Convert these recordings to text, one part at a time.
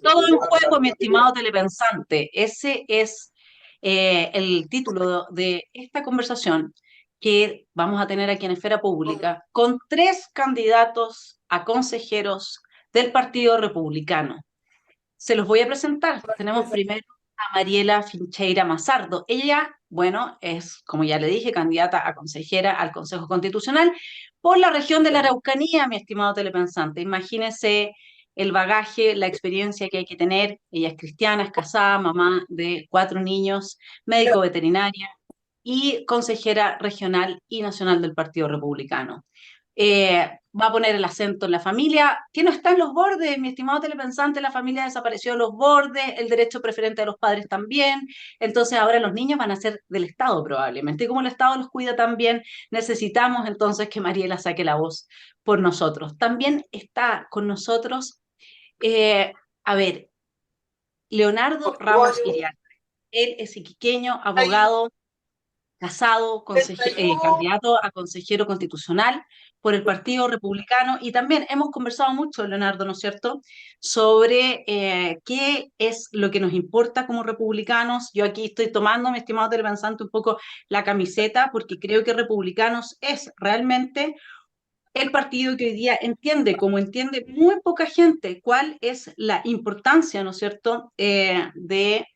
Todo en juego, mi estimado telepensante. Ese es el título de esta conversación que vamos a tener aquí en Esfera Pública con tres candidatos a consejeros del Partido Republicano. Se los voy a presentar. Tenemos primero a Mariela Fincheira Mazardo. Ella, bueno, es, como ya le dije, candidata a consejera al Consejo Constitucional por la región de la Araucanía, mi estimado telepensante. Imagínese el bagaje, la experiencia que hay que tener. Ella es cristiana, es casada, mamá de 4 niños, médico veterinaria y consejera regional y nacional del Partido Republicano. Va a poner el acento en la familia, que no está en los bordes, mi estimado telepensante, la familia desapareció de los bordes, el derecho preferente de los padres también, entonces ahora los niños van a ser del Estado probablemente, y como el Estado los cuida también, necesitamos entonces que Mariela saque la voz por nosotros. También está con nosotros, eh, a ver, Leonardo Ramos Iriarte. Él es iquiqueño, abogado, casado, candidato a consejero constitucional por el Partido Republicano, y también hemos conversado mucho, Leonardo, ¿no es cierto?, sobre qué es lo que nos importa como republicanos. Yo aquí estoy tomando, mi estimado televanzante, un poco la camiseta, porque creo que Republicanos es realmente el partido que hoy día entiende, como entiende muy poca gente, cuál es la importancia, ¿no es cierto?, de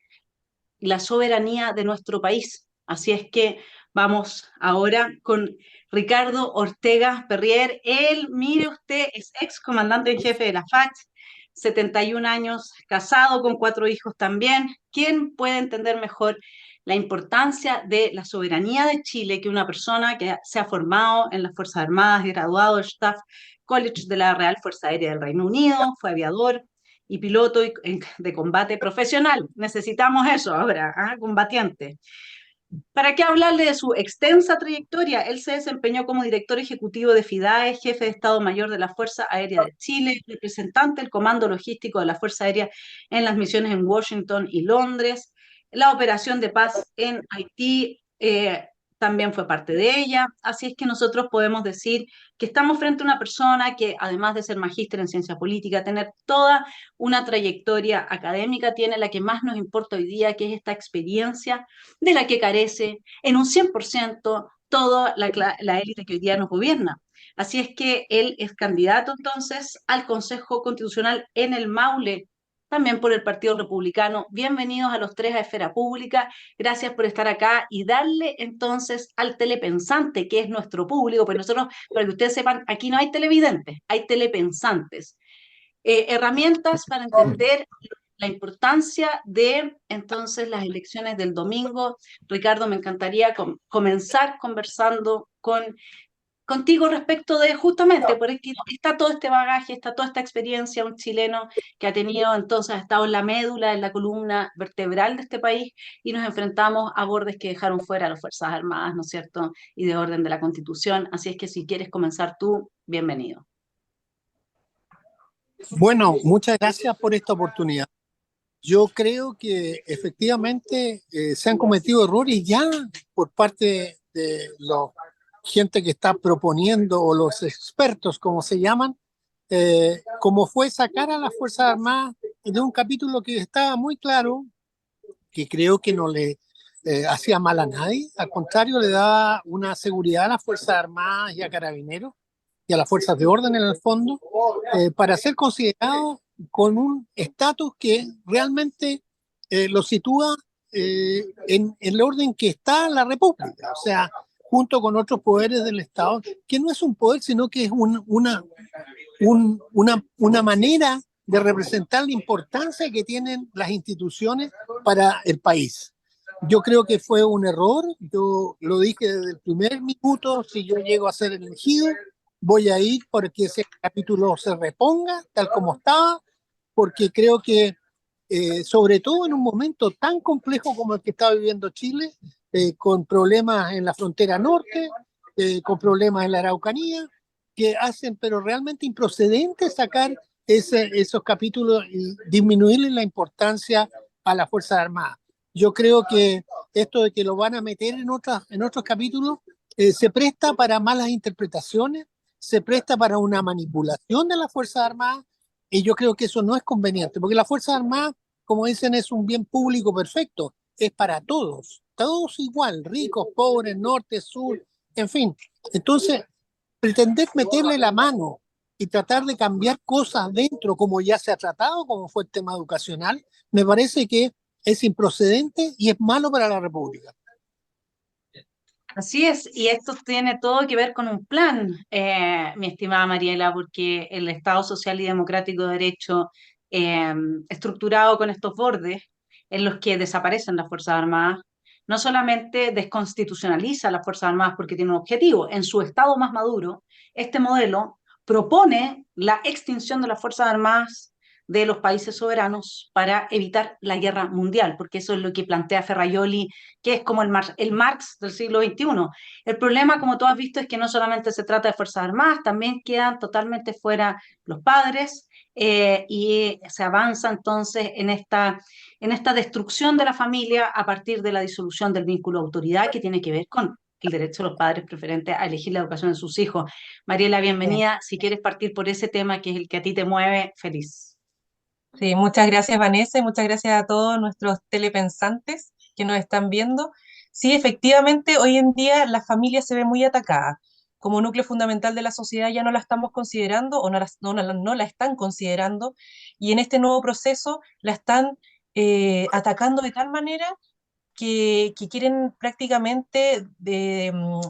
la soberanía de nuestro país. Así es que vamos ahora con Ricardo Ortega Perrier. Él, mire usted, es ex comandante en jefe de la FACH, 71 años, casado con 4 hijos también. ¿Quién puede entender mejor la importancia de la soberanía de Chile que una persona que se ha formado en las Fuerzas Armadas, graduado del Staff College de la Real Fuerza Aérea del Reino Unido, fue aviador y piloto de combate profesional? Necesitamos eso ahora, ¿ah? Combatiente. ¿Para qué hablarle de su extensa trayectoria? Él se desempeñó como director ejecutivo de FIDAE, jefe de Estado Mayor de la Fuerza Aérea de Chile, representante del Comando Logístico de la Fuerza Aérea en las misiones en Washington y Londres, la operación de paz en Haití, también fue parte de ella. Así es que nosotros podemos decir que estamos frente a una persona que, además de ser magíster en ciencia política, tener toda una trayectoria académica, tiene la que más nos importa hoy día, que es esta experiencia de la que carece en un 100% toda la élite que hoy día nos gobierna. Así es que él es candidato entonces al Consejo Constitucional en el Maule, también por el Partido Republicano. Bienvenidos a los tres a Esfera Pública. Gracias por estar acá y darle entonces al telepensante, que es nuestro público, pues nosotros, para que ustedes sepan, aquí no hay televidentes, hay telepensantes. Herramientas para entender la importancia de entonces las elecciones del domingo. Ricardo, me encantaría comenzar conversando contigo respecto de justamente, porque está todo este bagaje, está toda esta experiencia, un chileno que ha tenido entonces, ha estado en la médula, en la columna vertebral de este país, y nos enfrentamos a bordes que dejaron fuera a las Fuerzas Armadas, ¿no es cierto?, y de orden de la Constitución. Así es que si quieres comenzar tú, bienvenido. Bueno, muchas gracias por esta oportunidad. Yo creo que efectivamente se han cometido errores ya por parte de la gente que está proponiendo, o los expertos, como se llaman, como fue sacar a las Fuerzas Armadas de un capítulo que estaba muy claro, que creo que no le hacía mal a nadie, al contrario, le daba una seguridad a las Fuerzas Armadas y a Carabineros y a las fuerzas de orden en el fondo, para ser considerado con un estatus que realmente lo sitúa en el orden que está la República, o sea, junto con otros poderes del Estado, que no es un poder, sino que es una manera de representar la importancia que tienen las instituciones para el país. Yo creo que fue un error, yo lo dije desde el primer minuto, si yo llego a ser elegido, voy a ir porque ese capítulo se reponga tal como estaba, porque creo que sobre todo en un momento tan complejo como el que está viviendo Chile, con problemas en la frontera norte, con problemas en la Araucanía, que hacen pero realmente improcedente sacar esos capítulos y disminuirle la importancia a las Fuerzas Armadas. Yo creo que esto de que lo van a meter en otros capítulos se presta para malas interpretaciones, se presta para una manipulación de las Fuerzas Armadas, y yo creo que eso no es conveniente, porque las Fuerzas Armadas, como dicen, es un bien público perfecto, es para todos, todos igual, ricos, pobres, norte, sur, en fin. Entonces, pretender meterle la mano y tratar de cambiar cosas dentro, como ya se ha tratado, como fue el tema educacional, me parece que es improcedente y es malo para la República. Así es, y esto tiene todo que ver con un plan, mi estimada Mariela, porque el Estado Social y Democrático de Derecho, eh, estructurado con estos bordes en los que desaparecen las Fuerzas Armadas, no solamente desconstitucionaliza las Fuerzas Armadas porque tiene un objetivo, en su estado más maduro, este modelo propone la extinción de las Fuerzas Armadas de los países soberanos para evitar la guerra mundial, porque eso es lo que plantea Ferrajoli, que es como el Marx del siglo XXI. El problema, como tú has visto, es que no solamente se trata de Fuerzas Armadas, también quedan totalmente fuera los padres, y se avanza entonces en esta destrucción de la familia a partir de la disolución del vínculo de autoridad que tiene que ver con el derecho de los padres preferentes a elegir la educación de sus hijos. Mariela, Sí, bienvenida. Si quieres partir por ese tema que es el que a ti te mueve, feliz. sí, muchas gracias Vanessa y muchas gracias a todos nuestros telepensantes que nos están viendo. Sí, efectivamente, hoy en día la familia se ve muy atacada. Como núcleo fundamental de la sociedad ya no la estamos considerando o no la están considerando y en este nuevo proceso la están atacando de tal manera que quieren prácticamente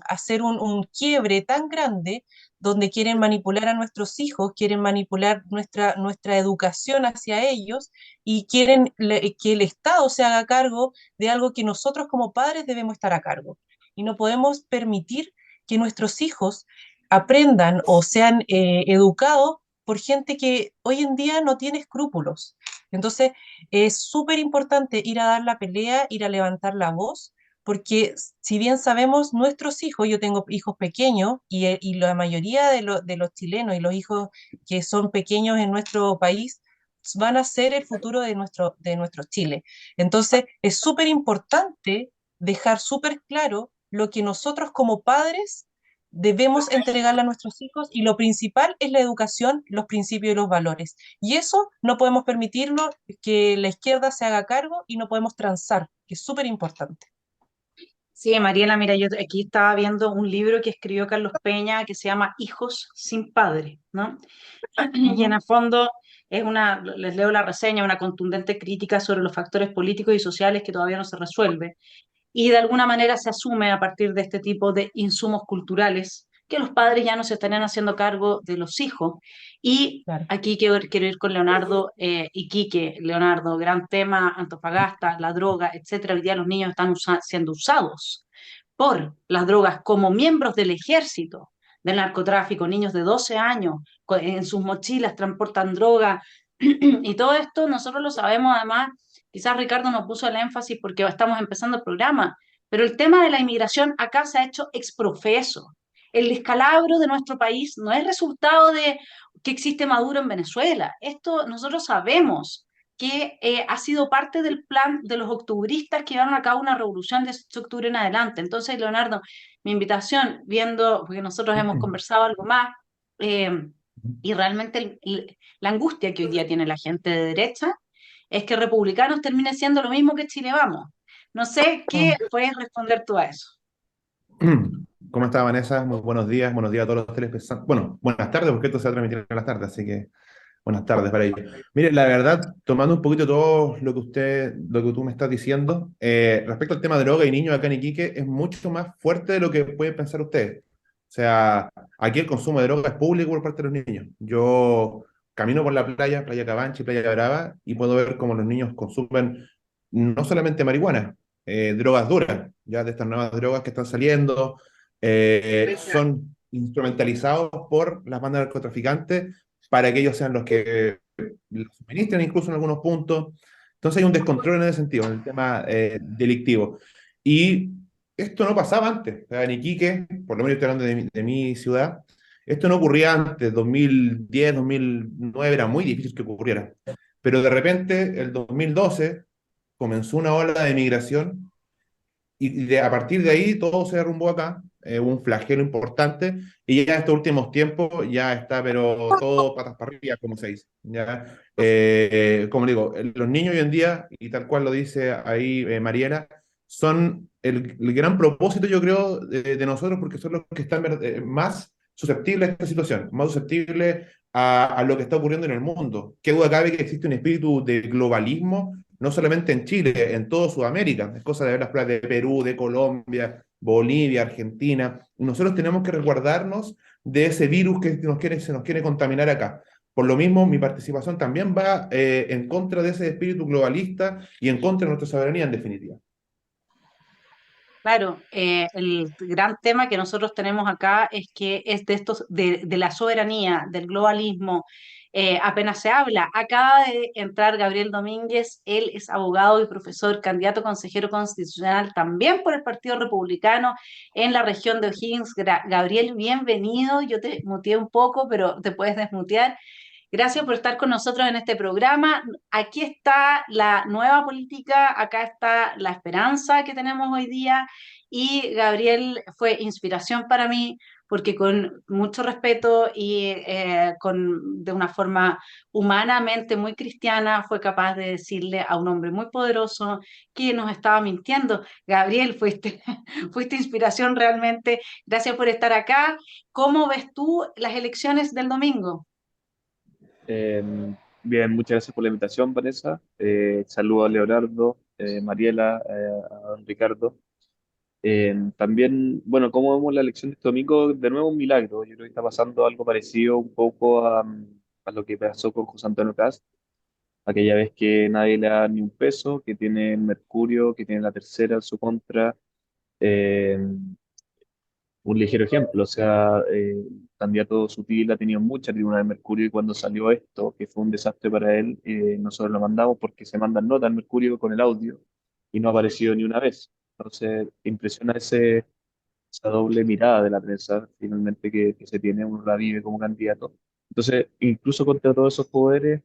hacer un quiebre tan grande donde quieren manipular a nuestros hijos, quieren manipular nuestra educación hacia ellos y quieren que el Estado se haga cargo de algo que nosotros como padres debemos estar a cargo. Y no podemos permitir que nuestros hijos aprendan o sean educados por gente que hoy en día no tiene escrúpulos. Entonces, es súper importante ir a dar la pelea, ir a levantar la voz, porque si bien sabemos, nuestros hijos, yo tengo hijos pequeños y la mayoría de los chilenos y los hijos que son pequeños en nuestro país van a ser el futuro de nuestro Chile. Entonces, es súper importante dejar súper claro lo que nosotros como padres debemos entregarle a nuestros hijos y lo principal es la educación, los principios y los valores. Y eso no podemos permitirlo que la izquierda se haga cargo y no podemos transar, que es súper importante. Sí, Mariela, mira, yo aquí estaba viendo un libro que escribió Carlos Peña que se llama Hijos sin padre, ¿no? Y en Ujú. el fondo es les leo la reseña, una contundente crítica sobre los factores políticos y sociales que todavía no se resuelve y de alguna manera se asume a partir de este tipo de insumos culturales que los padres ya no se estarían haciendo cargo de los hijos. Y Claro. aquí quiero ir con Leonardo y Quique. Leonardo, gran tema, Antofagasta, la droga, etcétera. Hoy día los niños están siendo usados por las drogas como miembros del ejército del narcotráfico, niños de 12 años en sus mochilas transportan droga y todo esto nosotros lo sabemos además. Quizás Ricardo no puso el énfasis porque estamos empezando el programa, pero el tema de la inmigración acá se ha hecho exprofeso. El descalabro de nuestro país no es resultado de que existe Maduro en Venezuela. Esto nosotros sabemos que ha sido parte del plan de los octubristas que llevaron a cabo una revolución de 8 de octubre en adelante. Entonces, Leonardo, mi invitación, viendo, porque nosotros hemos conversado algo más, eh, y realmente la angustia que hoy día tiene la gente de derecha es que republicanos termine siendo lo mismo que Chile Vamos. No sé qué Mm. puedes responder tú a eso. ¿Cómo está Vanessa? Muy buenos días a todos los televidentes. Bueno, buenas tardes, porque esto se va a transmitir en las tardes, así que buenas tardes para ellos. Mire, la verdad, tomando un poquito todo lo que tú me estás diciendo, respecto al tema de droga y niños acá en Iquique, es mucho más fuerte de lo que pueden pensar ustedes. sea, aquí el consumo de drogas es público por parte de los niños. Yo camino por la playa, Playa Cabanchi, Playa Brava, y puedo ver cómo los niños consumen no solamente marihuana, drogas duras, ya de estas nuevas drogas que están saliendo, son instrumentalizados por las bandas de narcotraficantes para que ellos sean los que los suministren incluso en algunos puntos. Entonces hay un descontrol en ese sentido, en el tema delictivo. Y esto no pasaba antes. O sea, en Iquique, por lo menos estoy hablando de mi ciudad, esto no ocurría antes, 2010, 2009, era muy difícil que ocurriera. Pero de repente, el 2012, comenzó una ola de migración y a partir de ahí todo se derrumbó acá, hubo un flagelo importante y ya en estos últimos tiempos ya está, pero todo patas para arriba, como se dice. ¿Ya? Como digo, los niños hoy en día, y tal cual lo dice ahí Mariela, son el gran propósito, yo creo, de nosotros, porque son los que están más susceptibles a esta situación, más susceptibles a lo que está ocurriendo en el mundo. Qué duda cabe que existe un espíritu de globalismo no solamente en Chile, en toda Sudamérica. Es cosa de ver las playas de Perú, de Colombia, Bolivia, Argentina. Y nosotros tenemos que resguardarnos de ese virus que se nos quiere contaminar acá. Por lo mismo, mi participación también va en contra de ese espíritu globalista y en contra de nuestra soberanía, en definitiva. Claro, el gran tema que nosotros tenemos acá es que es de estos, de la soberanía, del globalismo, apenas se habla. Acaba de entrar Gabriel Domínguez, él es abogado y profesor, candidato a consejero constitucional también por el Partido Republicano en la región de O'Higgins. Gabriel, bienvenido. Yo te muteé un poco, pero te puedes desmutear. Gracias por estar con nosotros en este programa. Aquí está la nueva política, acá está la esperanza que tenemos hoy día y Gabriel fue inspiración para mí porque con mucho respeto y de una forma humanamente muy cristiana fue capaz de decirle a un hombre muy poderoso que nos estaba mintiendo. Gabriel, fuiste inspiración realmente. Gracias por estar acá. ¿Cómo ves tú las elecciones del domingo? Eh, Bien, muchas gracias por la invitación, Vanessa. Saludo a Leonardo, Mariela, a don Ricardo. También, bueno, como vemos la elección de este domingo, de nuevo un milagro. Yo creo que está pasando algo parecido un poco a lo que pasó con José Antonio Cast, aquella vez que nadie le da ni un peso, que tiene Mercurio, que tiene la tercera en su contra. Eh, un ligero ejemplo, o sea, el candidato Sutil ha tenido mucha tribuna de Mercurio y cuando salió esto, que fue un desastre para él, nosotros lo mandamos porque se mandan notas al Mercurio con el audio y no ha aparecido ni una vez. Entonces, impresiona esa doble mirada de la prensa finalmente que se tiene, uno la vive como candidato. Entonces, incluso contra todos esos poderes,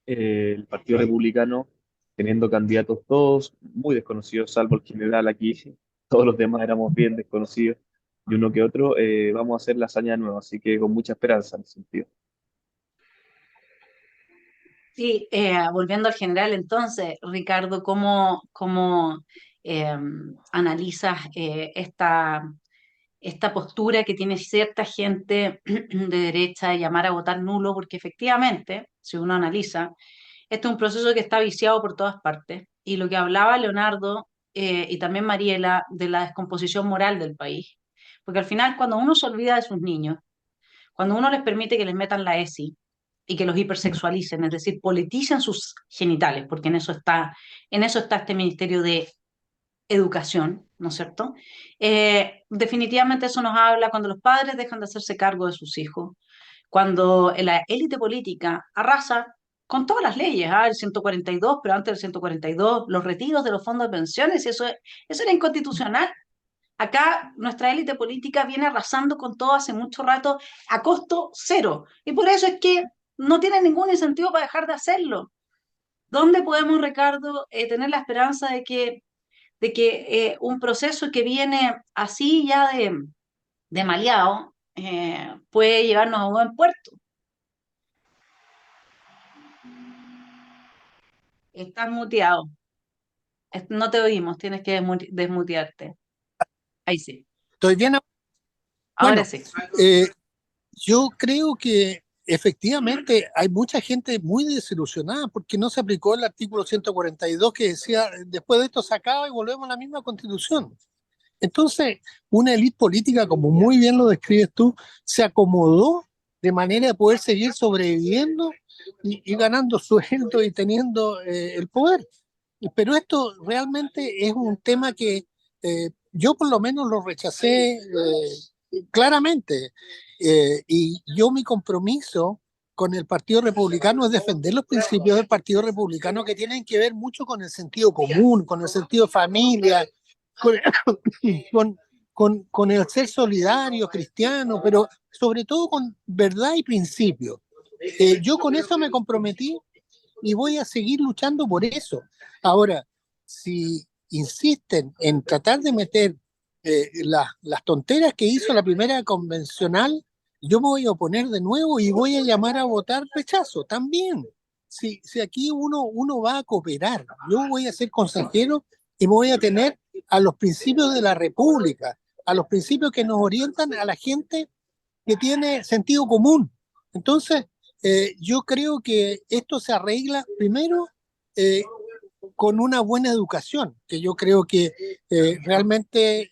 el Partido Republicano, teniendo candidatos todos muy desconocidos, salvo el general aquí, todos los demás éramos bien desconocidos y uno que otro, vamos a hacer la hazaña de nuevo, así que con mucha esperanza en ese sentido. Sí, volviendo al general, entonces, Ricardo, ¿cómo analizas esta postura que tiene cierta gente de derecha de llamar a votar nulo? Porque efectivamente, si uno analiza, este es un proceso que está viciado por todas partes. Y lo que hablaba Leonardo y también Mariela de la descomposición moral del país. Porque al final, cuando uno se olvida de sus niños, cuando uno les permite que les metan la ESI y que los hipersexualicen, es decir, politicen sus genitales, porque en eso está este Ministerio de Educación, ¿no es cierto? Definitivamente eso nos habla cuando los padres dejan de hacerse cargo de sus hijos, cuando la élite política arrasa con todas las leyes, el 142, pero antes del 142, los retiros de los fondos de pensiones, eso era inconstitucional. Acá nuestra élite política viene arrasando con todo hace mucho rato a costo cero. Y por eso es que no tiene ningún incentivo para dejar de hacerlo. ¿Dónde podemos, Ricardo, tener la esperanza de que un proceso que viene así ya de maleado puede llevarnos a un buen puerto? Estás muteado. No te oímos, tienes que desmutearte. Ahí sí. ¿Estoy bien? Ahora Bueno, sí. yo creo que efectivamente hay mucha gente muy desilusionada porque no se aplicó el artículo 142 que decía, después de esto se acaba y volvemos a la misma constitución. Entonces, una élite política, como muy bien lo describes tú, se acomodó de manera de poder seguir sobreviviendo y ganando sueldo y teniendo el poder. Pero esto realmente es un tema que yo por lo menos lo rechacé claramente. Y yo mi compromiso con el Partido Republicano es defender los principios del Partido Republicano que tienen que ver mucho con el sentido común, con el sentido de familia, con, con, con el ser solidario, cristiano, pero sobre todo con verdad y principio. Yo con eso me comprometí y voy a seguir luchando por eso. Ahora, si insisten en tratar de meter las tonteras que hizo la primera convencional, yo me voy a oponer de nuevo y voy a llamar a votar rechazo también. Si aquí uno va a cooperar, yo voy a ser consejero y me voy a tener a los principios de la República, a los principios que nos orientan a la gente que tiene sentido común. Entonces, yo creo que esto se arregla primero eh, con una buena educación, que yo creo que realmente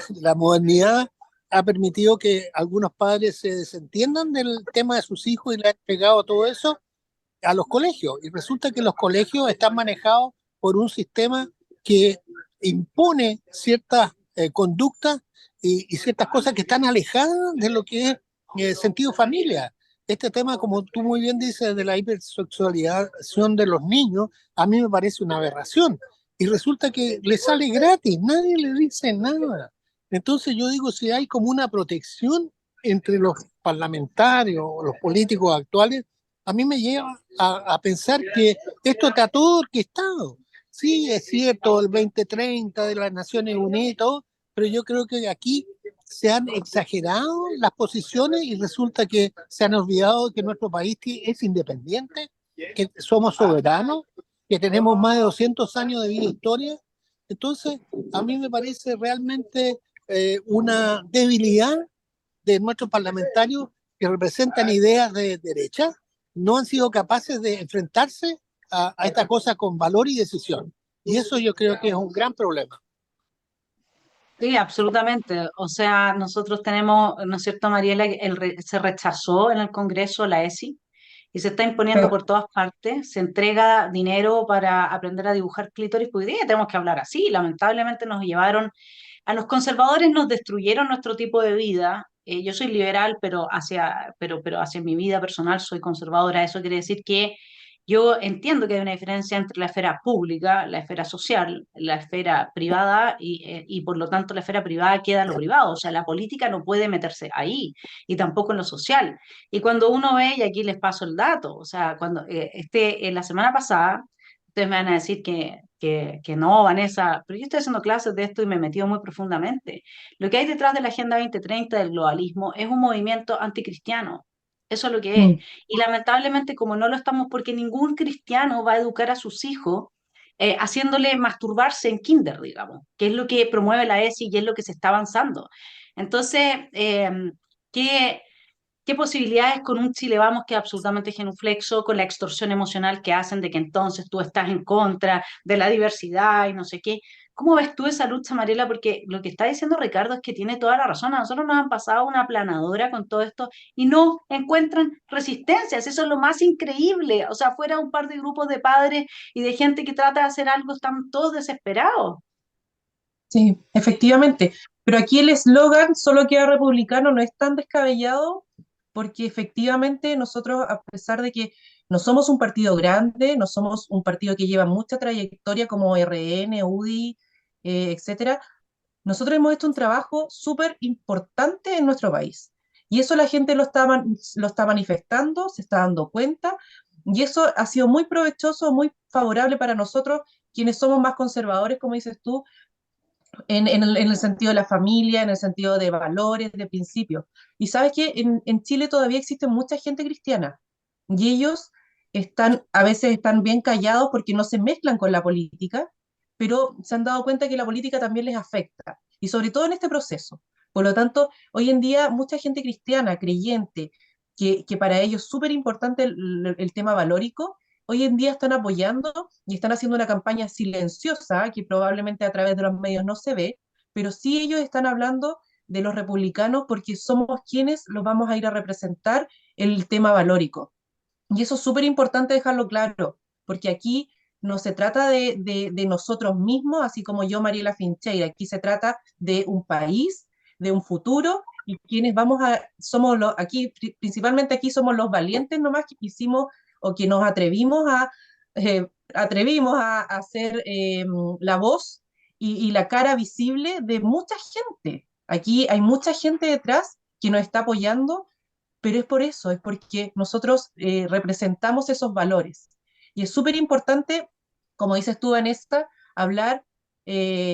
la modernidad ha permitido que algunos padres se desentiendan del tema de sus hijos y le han pegado todo eso a los colegios. Y resulta que los colegios están manejados por un sistema que impone ciertas conductas y ciertas cosas que están alejadas de lo que es sentido familia. Este tema, como tú muy bien dices, de la hipersexualización de los niños, a mí me parece una aberración. Y resulta que le sale gratis, nadie le dice nada. Entonces yo digo, si hay como una protección entre los parlamentarios o los políticos actuales, a mí me lleva a pensar que esto está todo orquestado. Sí, es cierto, el 2030 de las Naciones Unidas y todo, pero yo creo que aquí se han exagerado las posiciones y resulta que se han olvidado que nuestro país es independiente, que somos soberanos, que tenemos más de 200 años de vida e historia. Entonces, a mí me parece realmente una debilidad de nuestros parlamentarios que representan ideas de derecha, no han sido capaces de enfrentarse a esta cosa con valor y decisión. Y eso yo creo que es un gran problema. Sí, absolutamente. O sea, nosotros tenemos, ¿no es cierto, Mariela? Se rechazó en el Congreso la ESI y se está imponiendo por todas partes. Se entrega dinero para aprender a dibujar clítoris, porque hoy día tenemos que hablar así. Lamentablemente nos llevaron, a los conservadores nos destruyeron nuestro tipo de vida. Yo soy liberal, pero hacia mi vida personal soy conservadora. Eso quiere decir que yo entiendo que hay una diferencia entre la esfera pública, la esfera social, la esfera privada y por lo tanto la esfera privada queda en lo privado. O sea, la política no puede meterse ahí y tampoco en lo social. Y cuando uno ve, y aquí les paso el dato, o sea, cuando la semana pasada, ustedes me van a decir que no, Vanessa, pero yo estoy haciendo clases de esto y me he metido muy profundamente. Lo que hay detrás de la Agenda 2030 del globalismo es un movimiento anticristiano. Eso es lo que es. Mm. Y lamentablemente, como no lo estamos, porque ningún cristiano va a educar a sus hijos haciéndole masturbarse en kinder, digamos, que es lo que promueve la ESI y es lo que se está avanzando. Entonces, ¿qué, qué posibilidades con un Chile Vamos que es absolutamente genuflexo, con la extorsión emocional que hacen de que entonces tú estás en contra de la diversidad y no sé qué? ¿Cómo ves tú esa lucha, Mariela? Porque lo que está diciendo Ricardo es que tiene toda la razón. A nosotros nos han pasado una aplanadora con todo esto y no encuentran resistencias. Eso es lo más increíble. O sea, fuera un par de grupos de padres y de gente que trata de hacer algo, están todos desesperados. Sí, efectivamente. Pero aquí el eslogan solo queda republicano no es tan descabellado porque efectivamente nosotros, a pesar de que no somos un partido grande, no somos un partido que lleva mucha trayectoria como RN, UDI, etcétera, nosotros hemos hecho un trabajo súper importante en nuestro país. Y eso la gente lo está manifestando, se está dando cuenta, y eso ha sido muy provechoso, muy favorable para nosotros, quienes somos más conservadores, como dices tú, en el sentido de la familia, en el sentido de valores, de principios. Y sabes que en Chile todavía existe mucha gente cristiana y ellos a veces están bien callados porque no se mezclan con la política, pero se han dado cuenta que la política también les afecta y sobre todo en este proceso. Por lo tanto, hoy en día mucha gente cristiana, creyente, que para ellos es súper importante el tema valórico, hoy en día están apoyando y están haciendo una campaña silenciosa que probablemente a través de los medios no se ve, pero sí ellos están hablando de los republicanos porque somos quienes los vamos a ir a representar el tema valórico. Y eso es súper importante dejarlo claro, porque aquí no se trata de nosotros mismos, así como yo, Mariela Fincheira, aquí se trata de un país, de un futuro, y quienes vamos a, somos los, aquí, principalmente aquí somos los valientes nomás que hicimos o que nos atrevimos a hacer la voz y la cara visible de mucha gente. Aquí hay mucha gente detrás que nos está apoyando, pero es por eso, es porque nosotros representamos esos valores. Y es súper importante, como dices tú, Vanessa, hablar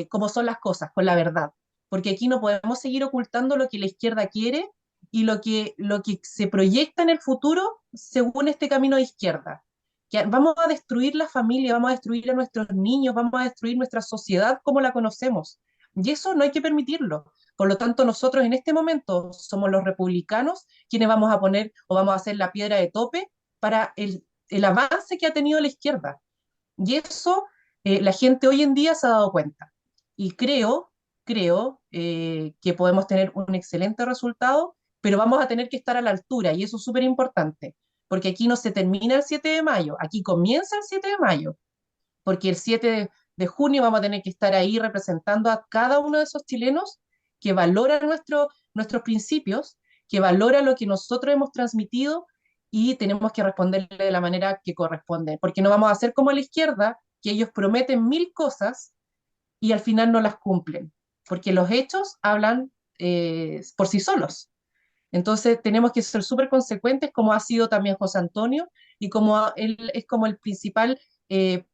cómo son las cosas, con la verdad, porque aquí no podemos seguir ocultando lo que la izquierda quiere y lo que se proyecta en el futuro según este camino de izquierda. Que vamos a destruir la familia, vamos a destruir a nuestros niños, vamos a destruir nuestra sociedad como la conocemos. Y eso no hay que permitirlo. Por lo tanto, nosotros en este momento somos los republicanos quienes vamos a poner o vamos a hacer la piedra de tope para el avance que ha tenido la izquierda. Y eso la gente hoy en día se ha dado cuenta. Y creo que podemos tener un excelente resultado, pero vamos a tener que estar a la altura y eso es súper importante, porque aquí no se termina el 7 de mayo, aquí comienza el 7 de mayo, porque el 7 de junio vamos a tener que estar ahí representando a cada uno de esos chilenos que valoran nuestros principios, que valora lo que nosotros hemos transmitido y tenemos que responderle de la manera que corresponde, porque no vamos a hacer como a la izquierda, que ellos prometen mil cosas y al final no las cumplen, porque los hechos hablan por sí solos. Entonces tenemos que ser súper consecuentes, como ha sido también José Antonio, y como él es como el principal eh,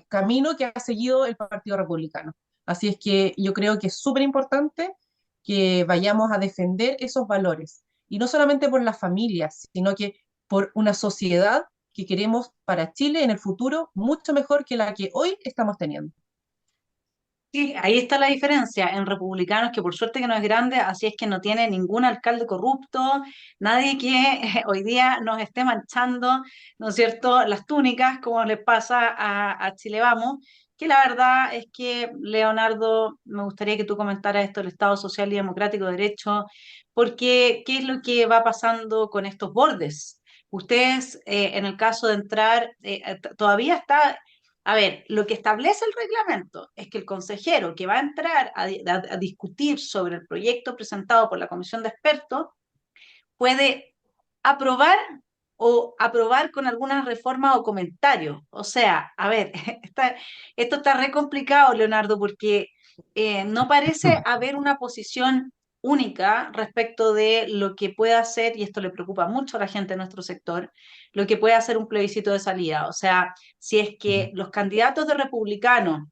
camino que ha seguido el Partido Republicano. Así es que yo creo que es súper importante que vayamos a defender esos valores, y no solamente por las familias, sino que por una sociedad que queremos para Chile en el futuro mucho mejor que la que hoy estamos teniendo. Sí, ahí está la diferencia en republicanos, que por suerte que no es grande, así es que no tiene ningún alcalde corrupto, nadie que hoy día nos esté manchando, ¿no es cierto?, las túnicas, como les pasa a Chile Vamos, que la verdad es que, Leonardo, me gustaría que tú comentaras esto del Estado Social y Democrático de Derecho, porque ¿qué es lo que va pasando con estos bordes? Ustedes, en el caso de entrar, todavía está. A ver, lo que establece el reglamento es que el consejero que va a entrar a discutir sobre el proyecto presentado por la comisión de expertos puede aprobar o aprobar con algunas reformas o comentarios. O sea, a ver, esto está re complicado, Leonardo, porque no parece haber una posición única respecto de lo que puede hacer, y esto le preocupa mucho a la gente de nuestro sector, lo que puede hacer un plebiscito de salida. O sea, si es que los candidatos de republicanos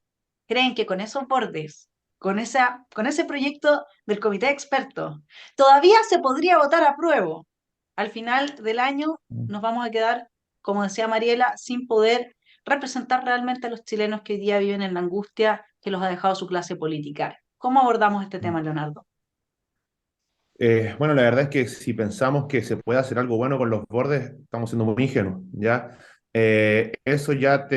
creen que con esos bordes, con ese proyecto del comité de expertos, todavía se podría votar a prueba, al final del año nos vamos a quedar, como decía Mariela, sin poder representar realmente a los chilenos que hoy día viven en la angustia que los ha dejado su clase política. ¿Cómo abordamos este tema, Leonardo? Bueno, la verdad es que si pensamos que se puede hacer algo bueno con los bordes, estamos siendo muy ingenuos, ¿ya? Eso ya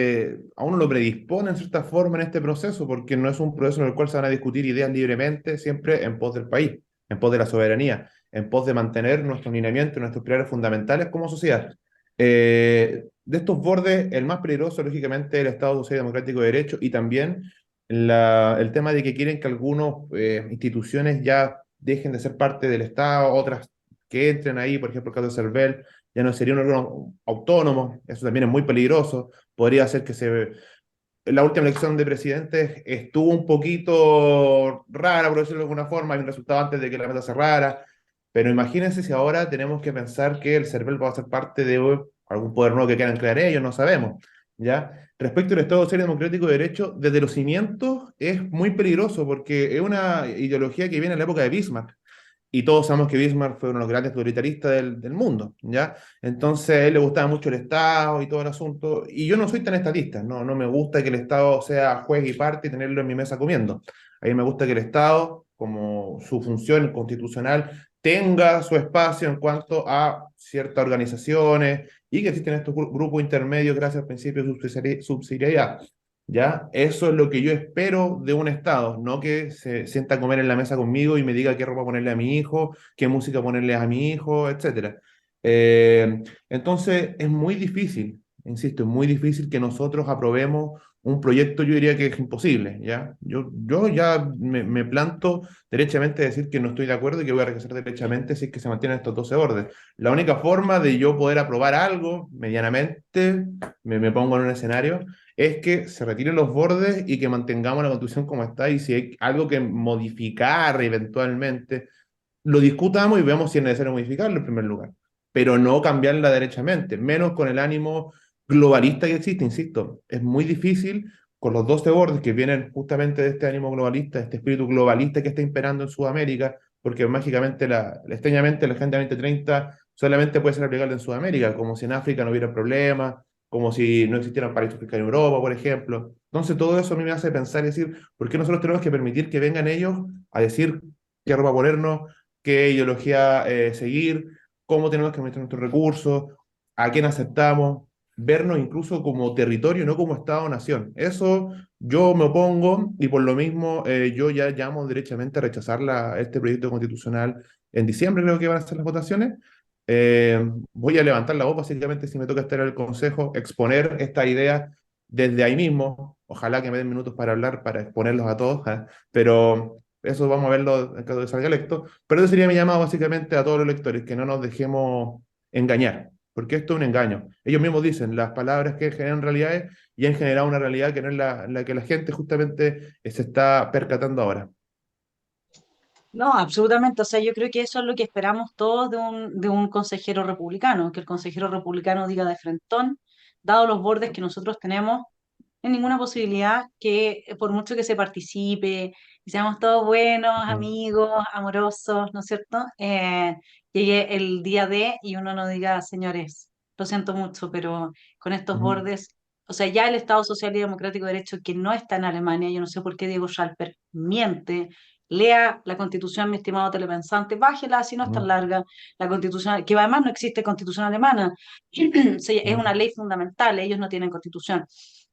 a uno lo predispone en cierta forma en este proceso, porque no es un proceso en el cual se van a discutir ideas libremente, siempre en pos del país, en pos de la soberanía, en pos de mantener nuestro lineamiento, nuestros pilares fundamentales como sociedad. De estos bordes, el más peligroso, lógicamente, es el Estado Social y Democrático de Derecho, y también el tema de que quieren que algunas instituciones ya dejen de ser parte del Estado, otras que entren ahí, por ejemplo, el caso de CERVEL, ya no sería un órgano autónomo, eso también es muy peligroso, podría ser que la última elección de presidentes estuvo un poquito rara, por decirlo de alguna forma, hay un resultado antes de que la meta cerrara, pero imagínense si ahora tenemos que pensar que el CERVEL va a ser parte de algún poder nuevo que quieran crear ellos, no sabemos, ¿ya? Respecto al Estado Social y Democrático de Derecho, desde los cimientos es muy peligroso porque es una ideología que viene en la época de Bismarck. Y todos sabemos que Bismarck fue uno de los grandes totalitaristas del mundo, ¿ya? Entonces a él le gustaba mucho el Estado y todo el asunto. Y yo no soy tan estatista, no me gusta que el Estado sea juez y parte y tenerlo en mi mesa comiendo. A mí me gusta que el Estado, como su función constitucional, tenga su espacio en cuanto a ciertas organizaciones y que existen estos grupos intermedios gracias al principio de subsidiariedad. ¿ya? Eso es lo que yo espero de un Estado, no que se sienta a comer en la mesa conmigo y me diga qué ropa ponerle a mi hijo, qué música ponerle a mi hijo, etcétera. Entonces, es muy difícil, insisto, es muy difícil que nosotros aprobemos un proyecto, yo diría que es imposible, ¿ya? Yo ya me planto derechamente a decir que no estoy de acuerdo y que voy a rechazar derechamente si es que se mantienen estos 12 órdenes. La única forma de yo poder aprobar algo medianamente, me pongo en un escenario, es que se retiren los bordes y que mantengamos la constitución como está y si hay algo que modificar eventualmente, lo discutamos y veamos si es necesario modificarlo en primer lugar, pero no cambiarla derechamente, menos con el ánimo globalista que existe, insisto, es muy difícil con los 12 bordes que vienen justamente de este ánimo globalista, de este espíritu globalista que está imperando en Sudamérica, porque mágicamente, extrañamente, la Agenda 2030 solamente puede ser aplicable en Sudamérica, como si en África no hubiera problemas, como si no existieran paraísos fiscales en Europa, por ejemplo. Entonces, todo eso a mí me hace pensar y decir, ¿por qué nosotros tenemos que permitir que vengan ellos a decir qué ropa ponernos, qué ideología seguir, cómo tenemos que administrar nuestros recursos, a quién aceptamos, vernos incluso como territorio, no como Estado-nación? Eso yo me opongo y por lo mismo yo ya llamo derechamente a rechazar este proyecto constitucional. En diciembre creo que van a ser las votaciones. Voy a levantar la voz básicamente si me toca estar en el Consejo, exponer esta idea desde ahí mismo. Ojalá que me den minutos para hablar, para exponerlos a todos, ¿eh? Pero eso vamos a verlo en caso de salga electo. Pero ese sería mi llamado básicamente a todos los electores, que no nos dejemos engañar, porque esto es un engaño. Ellos mismos dicen, las palabras que generan realidades y han generado una realidad que no es la que la gente justamente se está percatando ahora. No, absolutamente. O sea, yo creo que eso es lo que esperamos todos de un consejero republicano, que el consejero republicano diga de frentón, dado los bordes que nosotros tenemos, en ninguna posibilidad que por mucho que se participe y seamos todos buenos, Ujú, amigos, amorosos, ¿no es cierto? Llegue el día D y uno no diga, señores, lo siento mucho, pero con estos ujú, bordes, o sea, ya el Estado Social y Democrático de Derecho que no está en Alemania, yo no sé por qué Diego Schalper miente. Lea la Constitución, mi estimado telepensante, bájela si no es tan ujú, larga, la Constitución, que además no existe Constitución alemana, es una ujú. ley fundamental, ellos no tienen Constitución.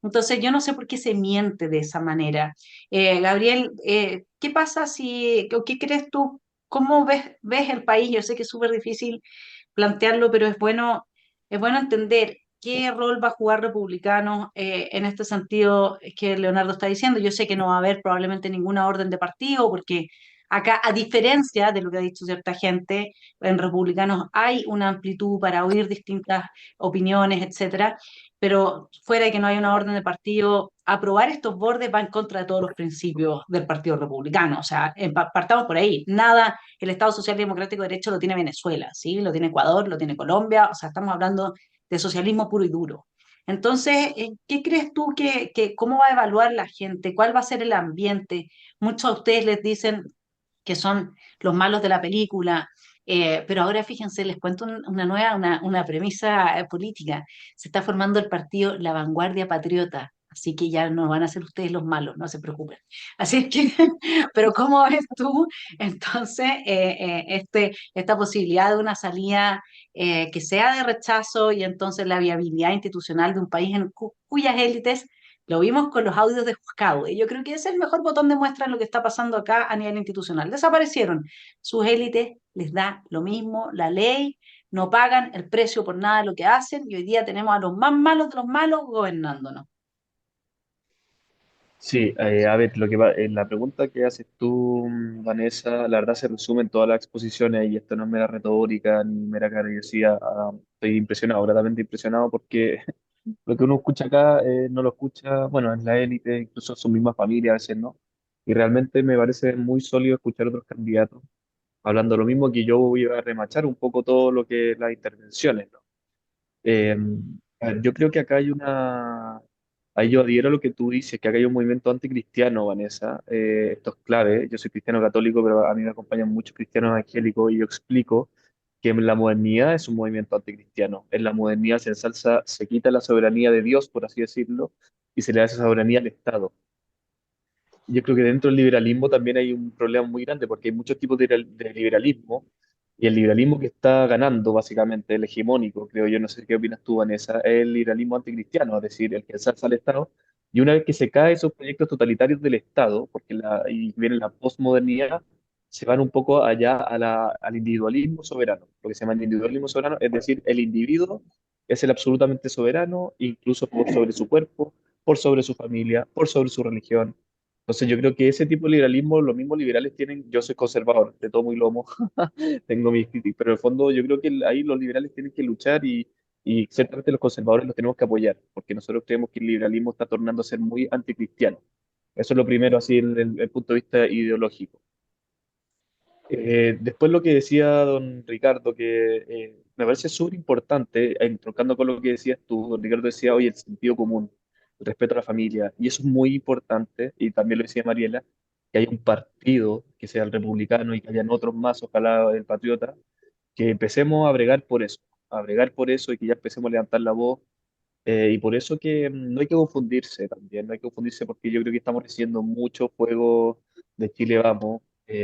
Entonces, yo no sé por qué se miente de esa manera. Gabriel, ¿qué pasa si, o qué crees tú? ¿Cómo ves el país? Yo sé que es súper difícil plantearlo, pero es bueno entender qué rol va a jugar Republicano en este sentido que Leonardo está diciendo. Yo sé que no va a haber probablemente ninguna orden de partido, porque acá, a diferencia de lo que ha dicho cierta gente, en Republicanos hay una amplitud para oír distintas opiniones, etcétera, pero fuera de que no haya una orden de partido, aprobar estos bordes va en contra de todos los principios del Partido Republicano. O sea, partamos por ahí. Nada, el Estado Social y Democrático de Derecho lo tiene Venezuela, ¿sí? Lo tiene Ecuador, lo tiene Colombia. O sea, estamos hablando de socialismo puro y duro. Entonces, ¿qué crees tú cómo va a evaluar la gente? ¿Cuál va a ser el ambiente? Muchos de ustedes les dicen que son los malos de la película. Pero ahora fíjense, les cuento una premisa política. Se está formando el partido La Vanguardia Patriota, así que ya no van a ser ustedes los malos, no se preocupen. Así es que, pero ¿cómo ves tú entonces esta posibilidad de una salida que sea de rechazo y entonces la viabilidad institucional de un país en cuyas élites lo vimos con los audios de Juzgado, y yo creo que ese es el mejor botón de muestra de lo que está pasando acá a nivel institucional. Desaparecieron. Sus élites les da lo mismo, la ley, no pagan el precio por nada de lo que hacen, y hoy día tenemos a los más malos de los malos gobernándonos. Sí, a ver, la pregunta que haces tú, Vanessa, la verdad se resume en todas las exposiciones y esto no es mera retórica ni mera cariosidad. Estoy impresionado, gratamente impresionado porque lo que uno escucha acá no lo escucha, bueno, en la élite, incluso en su misma familia a veces no. Y realmente me parece muy sólido escuchar otros candidatos hablando lo mismo que yo voy a remachar un poco todo lo que las intervenciones, ¿no? Eh, a ver, yo creo que acá hay ahí yo adhiero a lo que tú dices, que acá hay un movimiento anticristiano, Vanessa. Esto es clave. Yo soy cristiano católico, pero a mí me acompañan muchos cristianos evangélicos y yo explico que la modernidad es un movimiento anticristiano. En la modernidad se ensalza, se quita la soberanía de Dios, por así decirlo, y se le da esa soberanía al Estado. Yo creo que dentro del liberalismo también hay un problema muy grande porque hay muchos tipos de liberalismo y el liberalismo que está ganando básicamente, el hegemónico, creo yo, no sé qué opinas tú, Vanessa, es el liberalismo anticristiano, es decir, el que ensalza al Estado Y una vez que se caen esos proyectos totalitarios del Estado, porque y viene la posmodernidad, se van un poco allá al individualismo soberano, lo que se llama el individualismo soberano, es decir, el individuo es el absolutamente soberano, incluso por sobre su cuerpo, por sobre su familia, por sobre su religión. Entonces yo creo que ese tipo de liberalismo, los mismos liberales tienen, yo soy conservador, de tomo y lomo, tengo mis críticas, pero en el fondo yo creo que ahí los liberales tienen que luchar y ciertamente los conservadores los tenemos que apoyar, porque nosotros creemos que el liberalismo está tornando a ser muy anticristiano. Eso es lo primero, así, el punto de vista ideológico. Después lo que decía don Ricardo, que me parece súper importante, entroncando con lo que decías tú, don Ricardo decía, oye, el sentido común, el respeto a la familia, y eso es muy importante, y también lo decía Mariela, que haya un partido, que sea el republicano, y que hayan otros más, ojalá el patriota, que empecemos a bregar por eso y que ya empecemos a levantar la voz. Y por eso que no hay que confundirse también, no hay que confundirse porque yo creo que estamos recibiendo mucho fuego de Chile Vamos,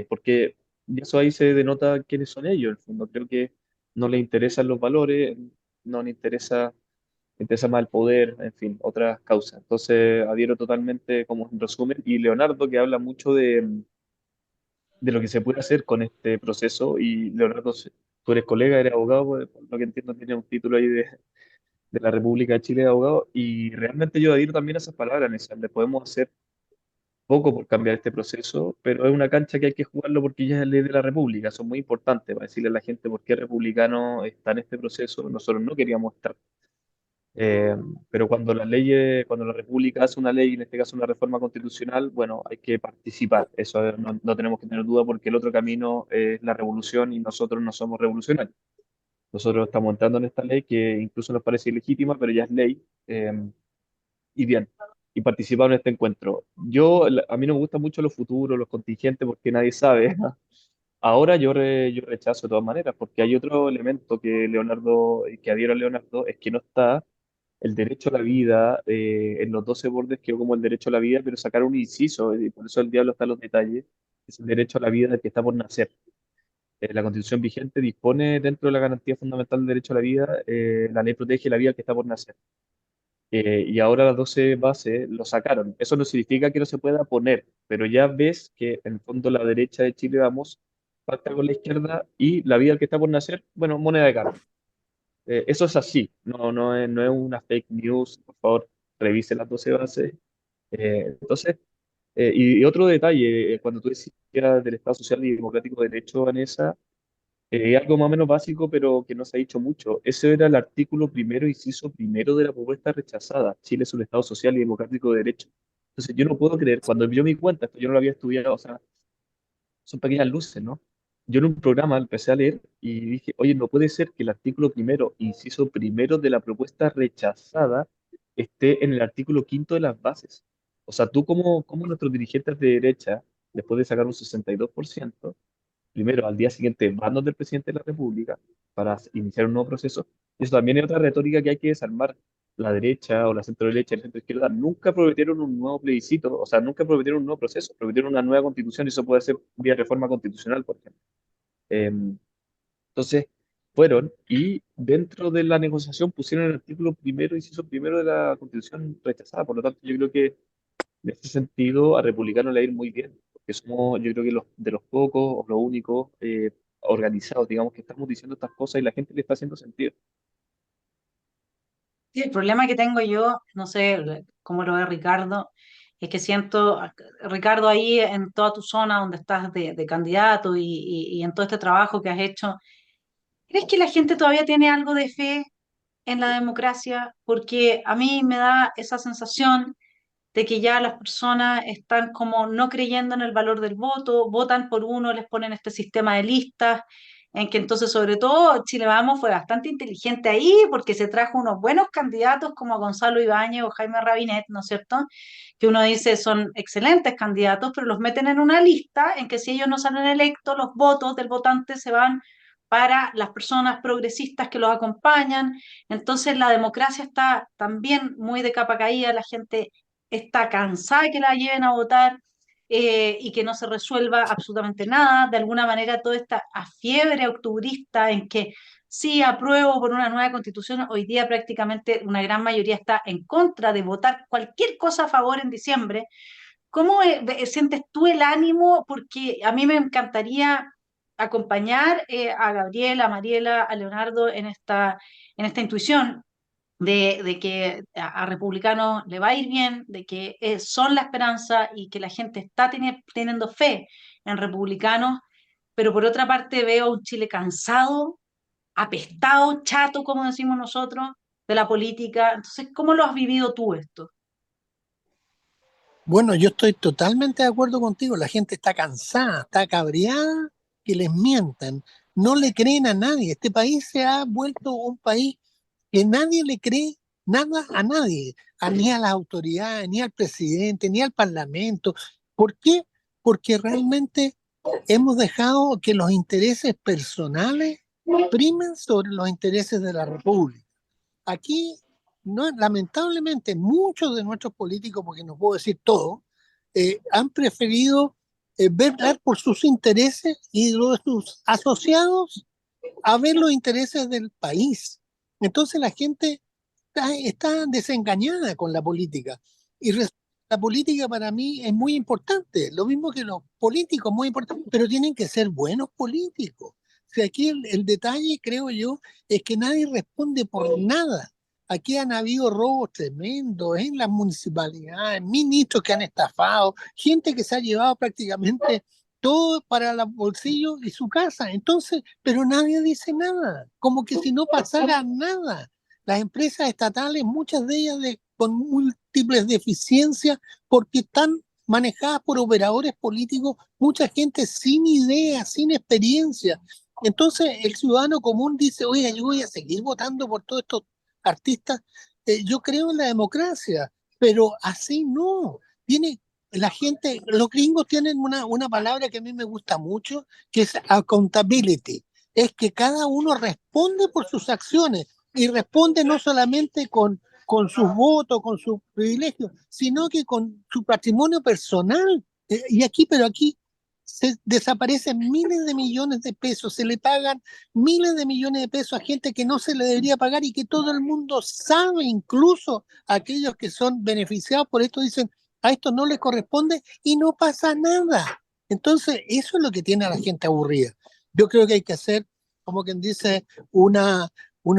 porque eso ahí se denota quiénes son ellos, en el fondo. Creo que no les interesan los valores, no les interesa más el poder, en fin, otras causas. Entonces, adhiero totalmente como en resumen. Y Leonardo, que habla mucho de lo que se puede hacer con este proceso, y Leonardo, tú eres colega, eres abogado, por lo que entiendo, tienes un título ahí de la República de Chile de abogado, y realmente yo adhiero también a esas palabras, le podemos hacer poco por cambiar este proceso, pero es una cancha que hay que jugarlo porque ya es ley de la República, son muy importantes para decirle a la gente por qué el republicano está en este proceso, nosotros no queríamos estar. Eh, pero cuando cuando la República hace una ley, en este caso una reforma constitucional, bueno, hay que participar. Eso no tenemos que tener duda porque el otro camino es la revolución y nosotros no somos revolucionarios. Nosotros estamos entrando en esta ley que incluso nos parece ilegítima, pero ya es ley. Y bien, y participar en este encuentro. A mí no me gustan mucho los futuros, los contingentes, porque nadie sabe. Ahora yo rechazo de todas maneras, porque hay otro elemento que que adhiero a Leonardo, es que no está el derecho a la vida en los 12 bordes, quedó como el derecho a la vida, pero sacar un inciso, y por eso el diablo está en los detalles, es el derecho a la vida del que está por nacer. La Constitución vigente dispone dentro de la garantía fundamental del derecho a la vida, la ley protege la vida del que está por nacer. Y ahora las 12 bases lo sacaron. Eso no significa que no se pueda poner, pero ya ves que en el fondo la derecha de Chile Vamos pacta con la izquierda y la vida que está por nacer, bueno, moneda de cambio. Eso es así, no es una fake news, por favor, revise las 12 bases. Entonces, y otro detalle, cuando tú decías del Estado Social y Democrático de Derecho, Vanessa, algo más o menos básico, pero que no se ha dicho mucho. Ese era el artículo primero, inciso primero de la propuesta rechazada. Chile es un Estado social y democrático de derecho. Entonces, yo no puedo creer, cuando yo me di cuenta, esto yo no lo había estudiado, o sea, son pequeñas luces, ¿no? Yo en un programa empecé a leer y dije, oye, no puede ser que el artículo primero, inciso primero de la propuesta rechazada esté en el artículo quinto de las bases. O sea, tú como nuestros dirigentes de derecha, después de sacar un 62%, primero al día siguiente van donde el presidente de la República para iniciar un nuevo proceso. Y eso también es otra retórica que hay que desarmar. La derecha o la centro derecha y la centro izquierda nunca prometieron un nuevo plebiscito, o sea, nunca prometieron un nuevo proceso, prometieron una nueva constitución y eso puede ser vía reforma constitucional, por ejemplo. Eh, entonces, fueron y dentro de la negociación pusieron el artículo primero, inciso primero de la constitución rechazada. Por lo tanto, yo creo que en ese sentido, a Republicano le va a ir muy bien, porque somos, yo creo que de los pocos o los únicos organizados, digamos, que estamos diciendo estas cosas y la gente le está haciendo sentido. Sí, el problema que tengo yo, no sé cómo lo ve Ricardo, es que siento, Ricardo, ahí en toda tu zona donde estás de candidato y en todo este trabajo que has hecho, ¿crees que la gente todavía tiene algo de fe en la democracia? Porque a mí me da esa sensación de que ya las personas están como no creyendo en el valor del voto, votan por uno, les ponen este sistema de listas, en que entonces sobre todo Chile Vamos fue bastante inteligente ahí porque se trajo unos buenos candidatos como Gonzalo Ibáñez o Jaime Rabinet, ¿no es cierto? Que uno dice son excelentes candidatos, pero los meten en una lista en que si ellos no salen electos, los votos del votante se van para las personas progresistas que los acompañan. Entonces la democracia está también muy de capa caída, la gente está cansada de que la lleven a votar y que no se resuelva absolutamente nada. De alguna manera, toda esta fiebre octubrista en que sí, apruebo por una nueva constitución, hoy día prácticamente una gran mayoría está en contra de votar cualquier cosa a favor en diciembre. ¿Cómo sientes tú el ánimo? Porque a mí me encantaría acompañar a Gabriela, a Mariela, a Leonardo en esta intuición de que a Republicanos le va a ir bien, de que son la esperanza y que la gente está teniendo fe en Republicanos, pero por otra parte veo un Chile cansado, apestado, chato, como decimos nosotros, de la política. Entonces, ¿cómo lo has vivido tú esto? Bueno, yo estoy totalmente de acuerdo contigo. La gente está cansada, está cabreada, que les mientan. No le creen a nadie. Este país se ha vuelto un país que nadie le cree nada a nadie, ni a las autoridades, ni al presidente, ni al parlamento. ¿Por qué? Porque realmente hemos dejado que los intereses personales primen sobre los intereses de la República. Aquí, no, lamentablemente, muchos de nuestros políticos, porque no puedo decir todo, han preferido velar por sus intereses y los de sus asociados a ver los intereses del país. Entonces la gente está desengañada con la política. Y la política para mí es muy importante, lo mismo que los políticos, muy importante, pero tienen que ser buenos políticos. O sea, aquí el detalle, creo yo, es que nadie responde por nada. Aquí han habido robos tremendos en las municipalidades, ministros que han estafado, gente que se ha llevado prácticamente todo para los bolsillos y su casa. Entonces, pero nadie dice nada, como que si no pasara nada. Las empresas estatales, muchas de ellas con múltiples deficiencias, porque están manejadas por operadores políticos, mucha gente sin idea, sin experiencia. Entonces el ciudadano común dice, oiga, yo voy a seguir votando por todos estos artistas. Yo creo en la democracia, pero así no. Tiene la gente, los gringos tienen una palabra que a mí me gusta mucho, que es accountability. Es que cada uno responde por sus acciones y responde no solamente con sus votos, con sus privilegios, sino que con su patrimonio personal. Pero aquí se desaparecen miles de millones de pesos, se le pagan miles de millones de pesos a gente que no se le debería pagar y que todo el mundo sabe, incluso aquellos que son beneficiados por esto dicen, a esto no le corresponde y no pasa nada. Entonces, eso es lo que tiene a la gente aburrida. Yo creo que hay que hacer, como quien dice, una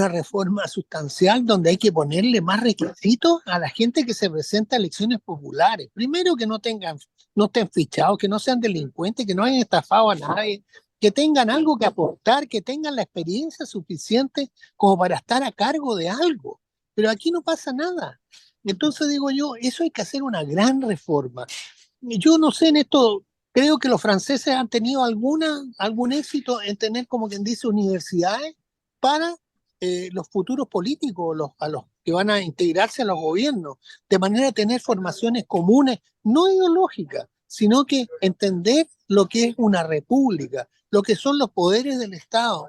reforma sustancial donde hay que ponerle más requisitos a la gente que se presenta a elecciones populares. Primero, que no estén fichados, que no sean delincuentes, que no hayan estafado a nadie, que tengan algo que aportar, que tengan la experiencia suficiente como para estar a cargo de algo. Pero aquí no pasa nada. Entonces digo yo, eso hay que hacer una gran reforma. Yo no sé en esto, creo que los franceses han tenido algún éxito en tener, como quien dice, universidades para los futuros políticos, a los que van a integrarse a los gobiernos, de manera a tener formaciones comunes, no ideológicas, sino que entender lo que es una república, lo que son los poderes del Estado,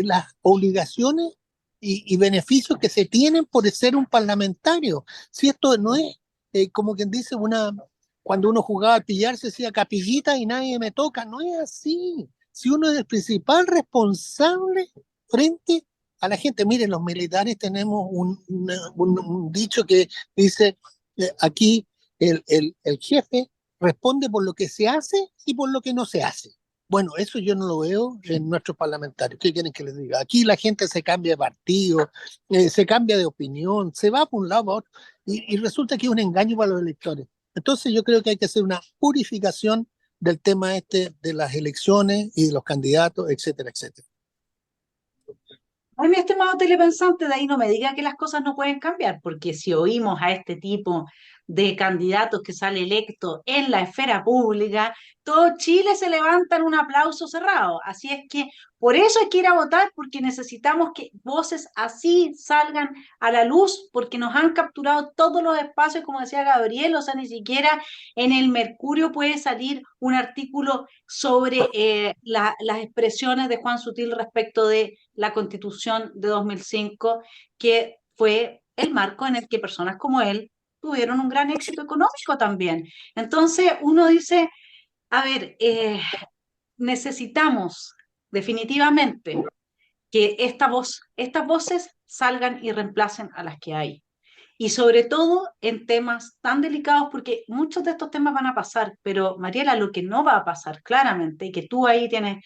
las obligaciones y beneficios que se tienen por ser un parlamentario. Si esto no es, como quien dice, cuando uno jugaba al pillar se decía capillita y nadie me toca, no es así. Si uno es el principal responsable frente a la gente. Miren, los militares tenemos un dicho que dice, aquí el jefe responde por lo que se hace y por lo que no se hace. Bueno, eso yo no lo veo en nuestros parlamentarios. ¿Qué quieren que les diga? Aquí la gente se cambia de partido, se cambia de opinión, se va por un lado para otro y resulta que es un engaño para los electores. Entonces yo creo que hay que hacer una purificación del tema este de las elecciones y de los candidatos, etcétera, etcétera. Ay, mi estimado telepensante, de ahí no me diga que las cosas no pueden cambiar, porque si oímos a este tipo de candidatos que sale electo en la esfera pública, todo Chile se levanta en un aplauso cerrado. Así es que por eso hay que ir a votar, porque necesitamos que voces así salgan a la luz, porque nos han capturado todos los espacios, como decía Gabriel, o sea, ni siquiera en el Mercurio puede salir un artículo sobre las expresiones de Juan Sutil respecto de la Constitución de 2005, que fue el marco en el que personas como él tuvieron un gran éxito económico también. Entonces uno dice, a ver, necesitamos definitivamente que estas voces salgan y reemplacen a las que hay. Y sobre todo en temas tan delicados, porque muchos de estos temas van a pasar, pero Mariela, lo que no va a pasar claramente, y que tú ahí tienes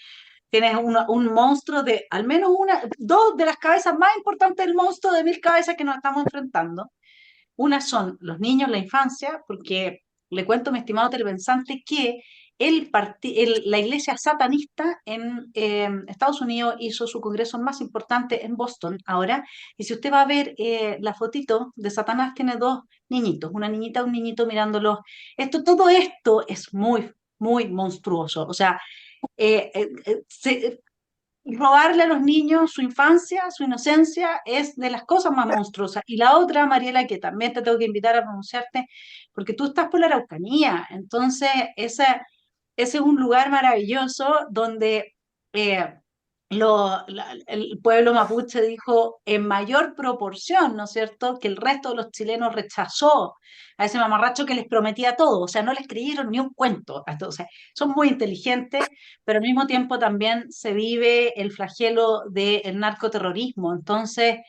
un monstruo de al menos dos de las cabezas más importantes del monstruo de 1000 cabezas que nos estamos enfrentando. Una son los niños, la infancia, porque le cuento, mi estimado televidente, que la iglesia satanista en Estados Unidos hizo su congreso más importante en Boston ahora, y si usted va a ver la fotito de Satanás, tiene dos niñitos, una niñita y un niñito mirándolo. Todo esto es muy, muy monstruoso. O sea, robarle a los niños su infancia, su inocencia, es de las cosas más monstruosas. Y la otra, Mariela, que también te tengo que invitar a pronunciarte, porque tú estás por la Araucanía, entonces ese es un lugar maravilloso donde eh, el pueblo mapuche dijo en mayor proporción, ¿no es cierto?, que el resto de los chilenos rechazó a ese mamarracho que les prometía todo, o sea, no les creyeron ni un cuento. O sea, son muy inteligentes, pero al mismo tiempo también se vive el flagelo del narcoterrorismo. Entonces,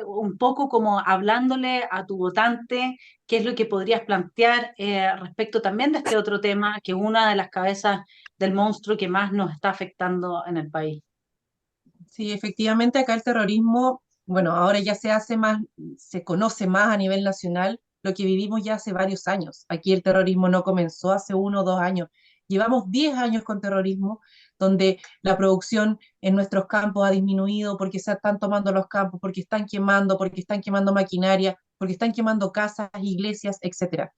un poco como hablándole a tu votante, qué es lo que podrías plantear respecto también de este otro tema, que es una de las cabezas del monstruo que más nos está afectando en el país. Sí, efectivamente acá el terrorismo, bueno, ahora ya se hace más, se conoce más a nivel nacional lo que vivimos ya hace varios años. Aquí el terrorismo no comenzó hace 1 o 2 años. Llevamos 10 años con terrorismo, donde la producción en nuestros campos ha disminuido porque se están tomando los campos, porque están quemando maquinaria, porque están quemando casas, iglesias, etcétera.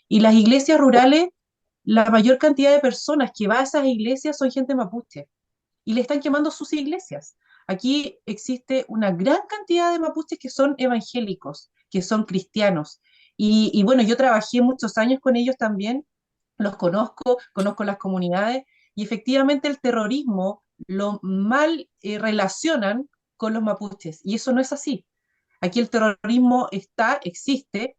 Y las iglesias rurales, la mayor cantidad de personas que va a esas iglesias son gente mapuche y le están quemando sus iglesias. Aquí existe una gran cantidad de mapuches que son evangélicos, que son cristianos. Y bueno, yo trabajé muchos años con ellos también, los conozco, conozco las comunidades, y efectivamente el terrorismo lo mal relacionan con los mapuches, y eso no es así. Aquí el terrorismo existe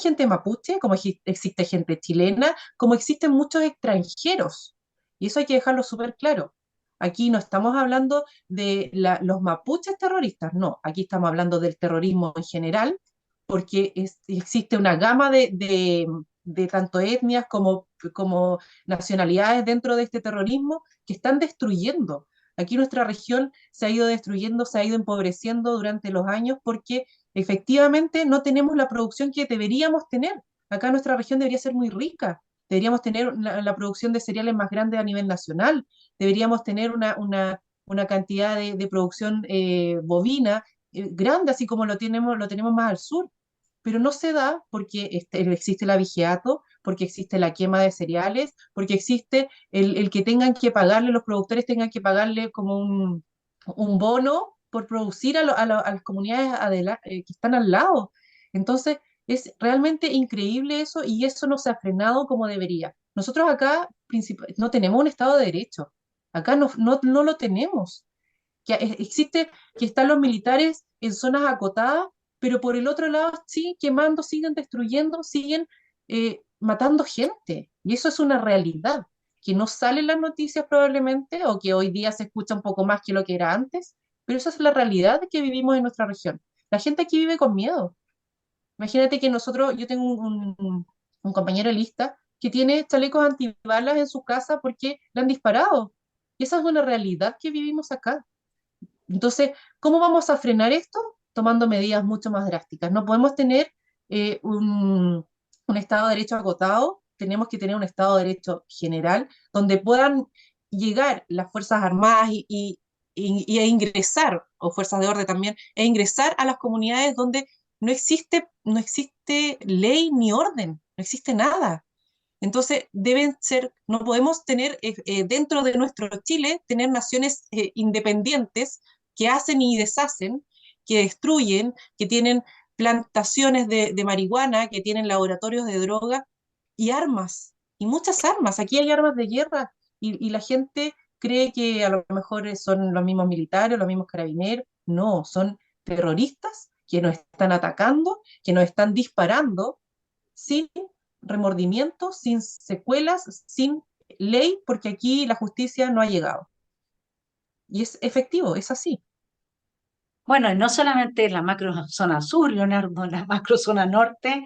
gente mapuche, como existe gente chilena, como existen muchos extranjeros, y eso hay que dejarlo súper claro. Aquí no estamos hablando de los mapuches terroristas, no, aquí estamos hablando del terrorismo en general, porque existe una gama de tanto etnias como nacionalidades dentro de este terrorismo que están destruyendo. Aquí nuestra región se ha ido destruyendo, se ha ido empobreciendo durante los años porque efectivamente no tenemos la producción que deberíamos tener. Acá nuestra región debería ser muy rica, deberíamos tener la producción de cereales más grande a nivel nacional, deberíamos tener una cantidad de producción bovina grande, así como lo tenemos más al sur, pero no se da porque existe el abigeato, porque existe la quema de cereales, porque existe el que tengan que pagarle, los productores tengan que pagarle como un bono por producir a las comunidades que están al lado. Entonces, es realmente increíble eso y eso no se ha frenado como debería. Nosotros acá no tenemos un Estado de Derecho, acá no lo tenemos. Existe que están los militares en zonas acotadas, pero por el otro lado siguen quemando, siguen destruyendo, siguen matando gente. Y eso es una realidad que no sale en las noticias probablemente, o que hoy día se escucha un poco más que lo que era antes, pero esa es la realidad que vivimos en nuestra región. La gente aquí vive con miedo. Imagínate que yo tengo un compañero lista que tiene chalecos antibalas en su casa porque le han disparado. Y esa es una realidad que vivimos acá. Entonces, ¿cómo vamos a frenar esto? Tomando medidas mucho más drásticas. No podemos tener un Estado de Derecho agotado, tenemos que tener un Estado de Derecho general, donde puedan llegar las Fuerzas Armadas e ingresar, o Fuerzas de Orden también, e ingresar a las comunidades donde no existe ley ni orden, no existe nada. Entonces, no podemos tener dentro de nuestro Chile, tener naciones independientes que hacen y deshacen, que destruyen, que tienen plantaciones de marihuana, que tienen laboratorios de droga y armas, y muchas armas. Aquí hay armas de guerra y la gente cree que a lo mejor son los mismos militares, los mismos carabineros. No, son terroristas que nos están atacando, que nos están disparando sin remordimiento, sin secuelas, sin ley, porque aquí la justicia no ha llegado. Y es efectivo, es así. Bueno, y no solamente en la macrozona sur, Leonardo, en la macrozona norte,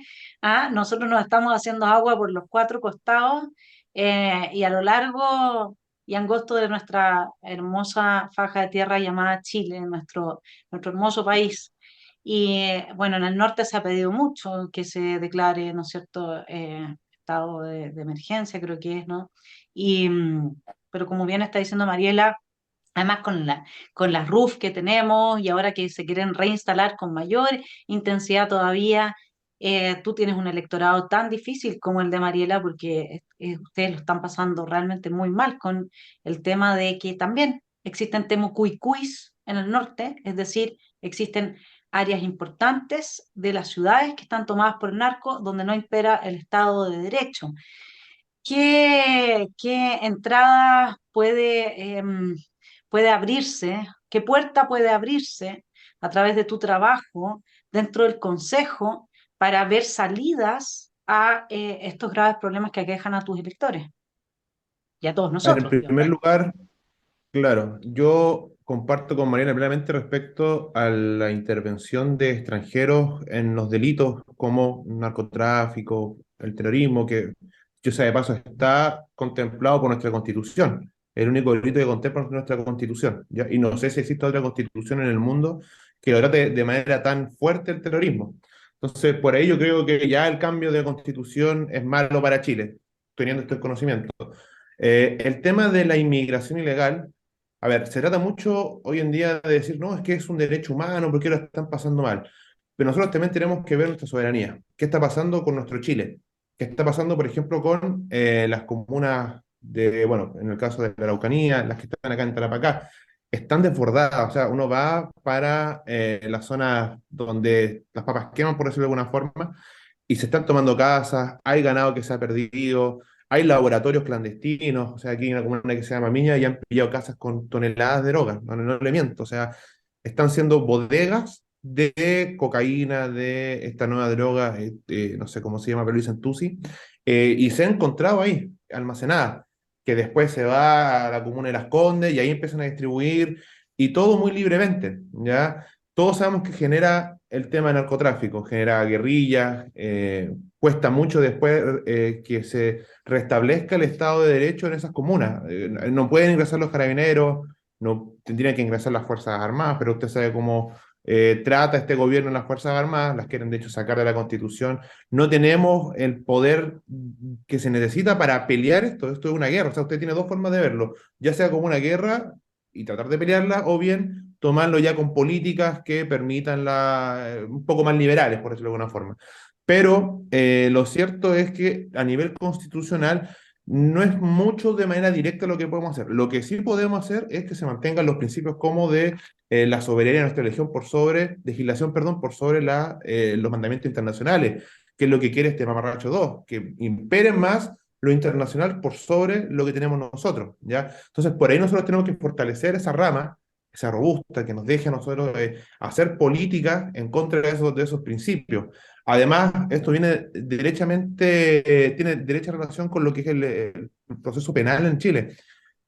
nosotros nos estamos haciendo agua por los cuatro costados y a lo largo y angosto de nuestra hermosa faja de tierra llamada Chile, nuestro hermoso país. Y bueno, en el norte se ha pedido mucho que se declare, ¿no es cierto?, estado de emergencia, creo que es, ¿no? Y, pero como bien está diciendo Mariela, además con las RUF que tenemos y ahora que se quieren reinstalar con mayor intensidad todavía, tú tienes un electorado tan difícil como el de Mariela porque ustedes lo están pasando realmente muy mal con el tema de que también existen temucuicuis en el norte, es decir, existen áreas importantes de las ciudades que están tomadas por el narco donde no impera el Estado de Derecho. ¿Qué entrada puede abrirse? ¿Qué puerta puede abrirse a través de tu trabajo dentro del Consejo para ver salidas a estos graves problemas que aquejan a tus electores y a todos A ver, en nosotros? primer lugar, claro, yo comparto con Mariana plenamente respecto a la intervención de extranjeros en los delitos como narcotráfico, el terrorismo, que yo sé de paso está contemplado por nuestra Constitución, el único delito que contempla nuestra Constitución, ¿ya? Y no sé si existe otra Constitución en el mundo que lo trate de manera tan fuerte el terrorismo. Entonces, por ahí yo creo que ya el cambio de Constitución es malo para Chile, teniendo este conocimiento. El tema de la inmigración ilegal, a ver, se trata mucho hoy en día de decir, no, es que es un derecho humano, ¿por qué lo están pasando mal? Pero nosotros también tenemos que ver nuestra soberanía. ¿Qué está pasando con nuestro Chile? ¿Qué está pasando, por ejemplo, con las comunas de, bueno, en el caso de la Araucanía, las que están acá en Tarapacá? Están desbordadas, o sea, uno va para las zonas donde las papas queman, por decirlo de alguna forma, y se están tomando casas, hay ganado que se ha perdido, hay laboratorios clandestinos, o sea, aquí hay una comuna que se llama Miña y han pillado casas con toneladas de droga, no le miento, o sea, están siendo bodegas de cocaína, de esta nueva droga, no sé cómo se llama, pero dicen Tusi, y se ha encontrado ahí, almacenada, que después se va a la comuna de Las Condes y ahí empiezan a distribuir, y todo muy libremente, ¿ya? Todos sabemos que genera el tema del narcotráfico, genera guerrillas, cuesta mucho después que se restablezca el Estado de Derecho en esas comunas. No pueden ingresar los carabineros, no tendrían que ingresar las Fuerzas Armadas, pero usted sabe cómo trata este gobierno en las Fuerzas Armadas, las quieren de hecho sacar de la Constitución. No tenemos el poder que se necesita para pelear esto. Esto es una guerra. O sea, usted tiene dos formas de verlo, ya sea como una guerra y tratar de pelearla, o bien tomarlo ya con políticas que permitan un poco más liberales, por decirlo de alguna forma. Pero lo cierto es que a nivel constitucional no es mucho de manera directa lo que podemos hacer. Lo que sí podemos hacer es que se mantengan los principios como de la soberanía de nuestra legislación, perdón, por sobre los mandamientos internacionales, que es lo que quiere este mamarracho 2, que imperen más lo internacional por sobre lo que tenemos nosotros, ¿ya? Entonces, por ahí nosotros tenemos que fortalecer esa rama, que sea robusta, que nos deje a nosotros hacer política en contra de esos principios. Además, esto tiene derecha relación con lo que es el proceso penal en Chile.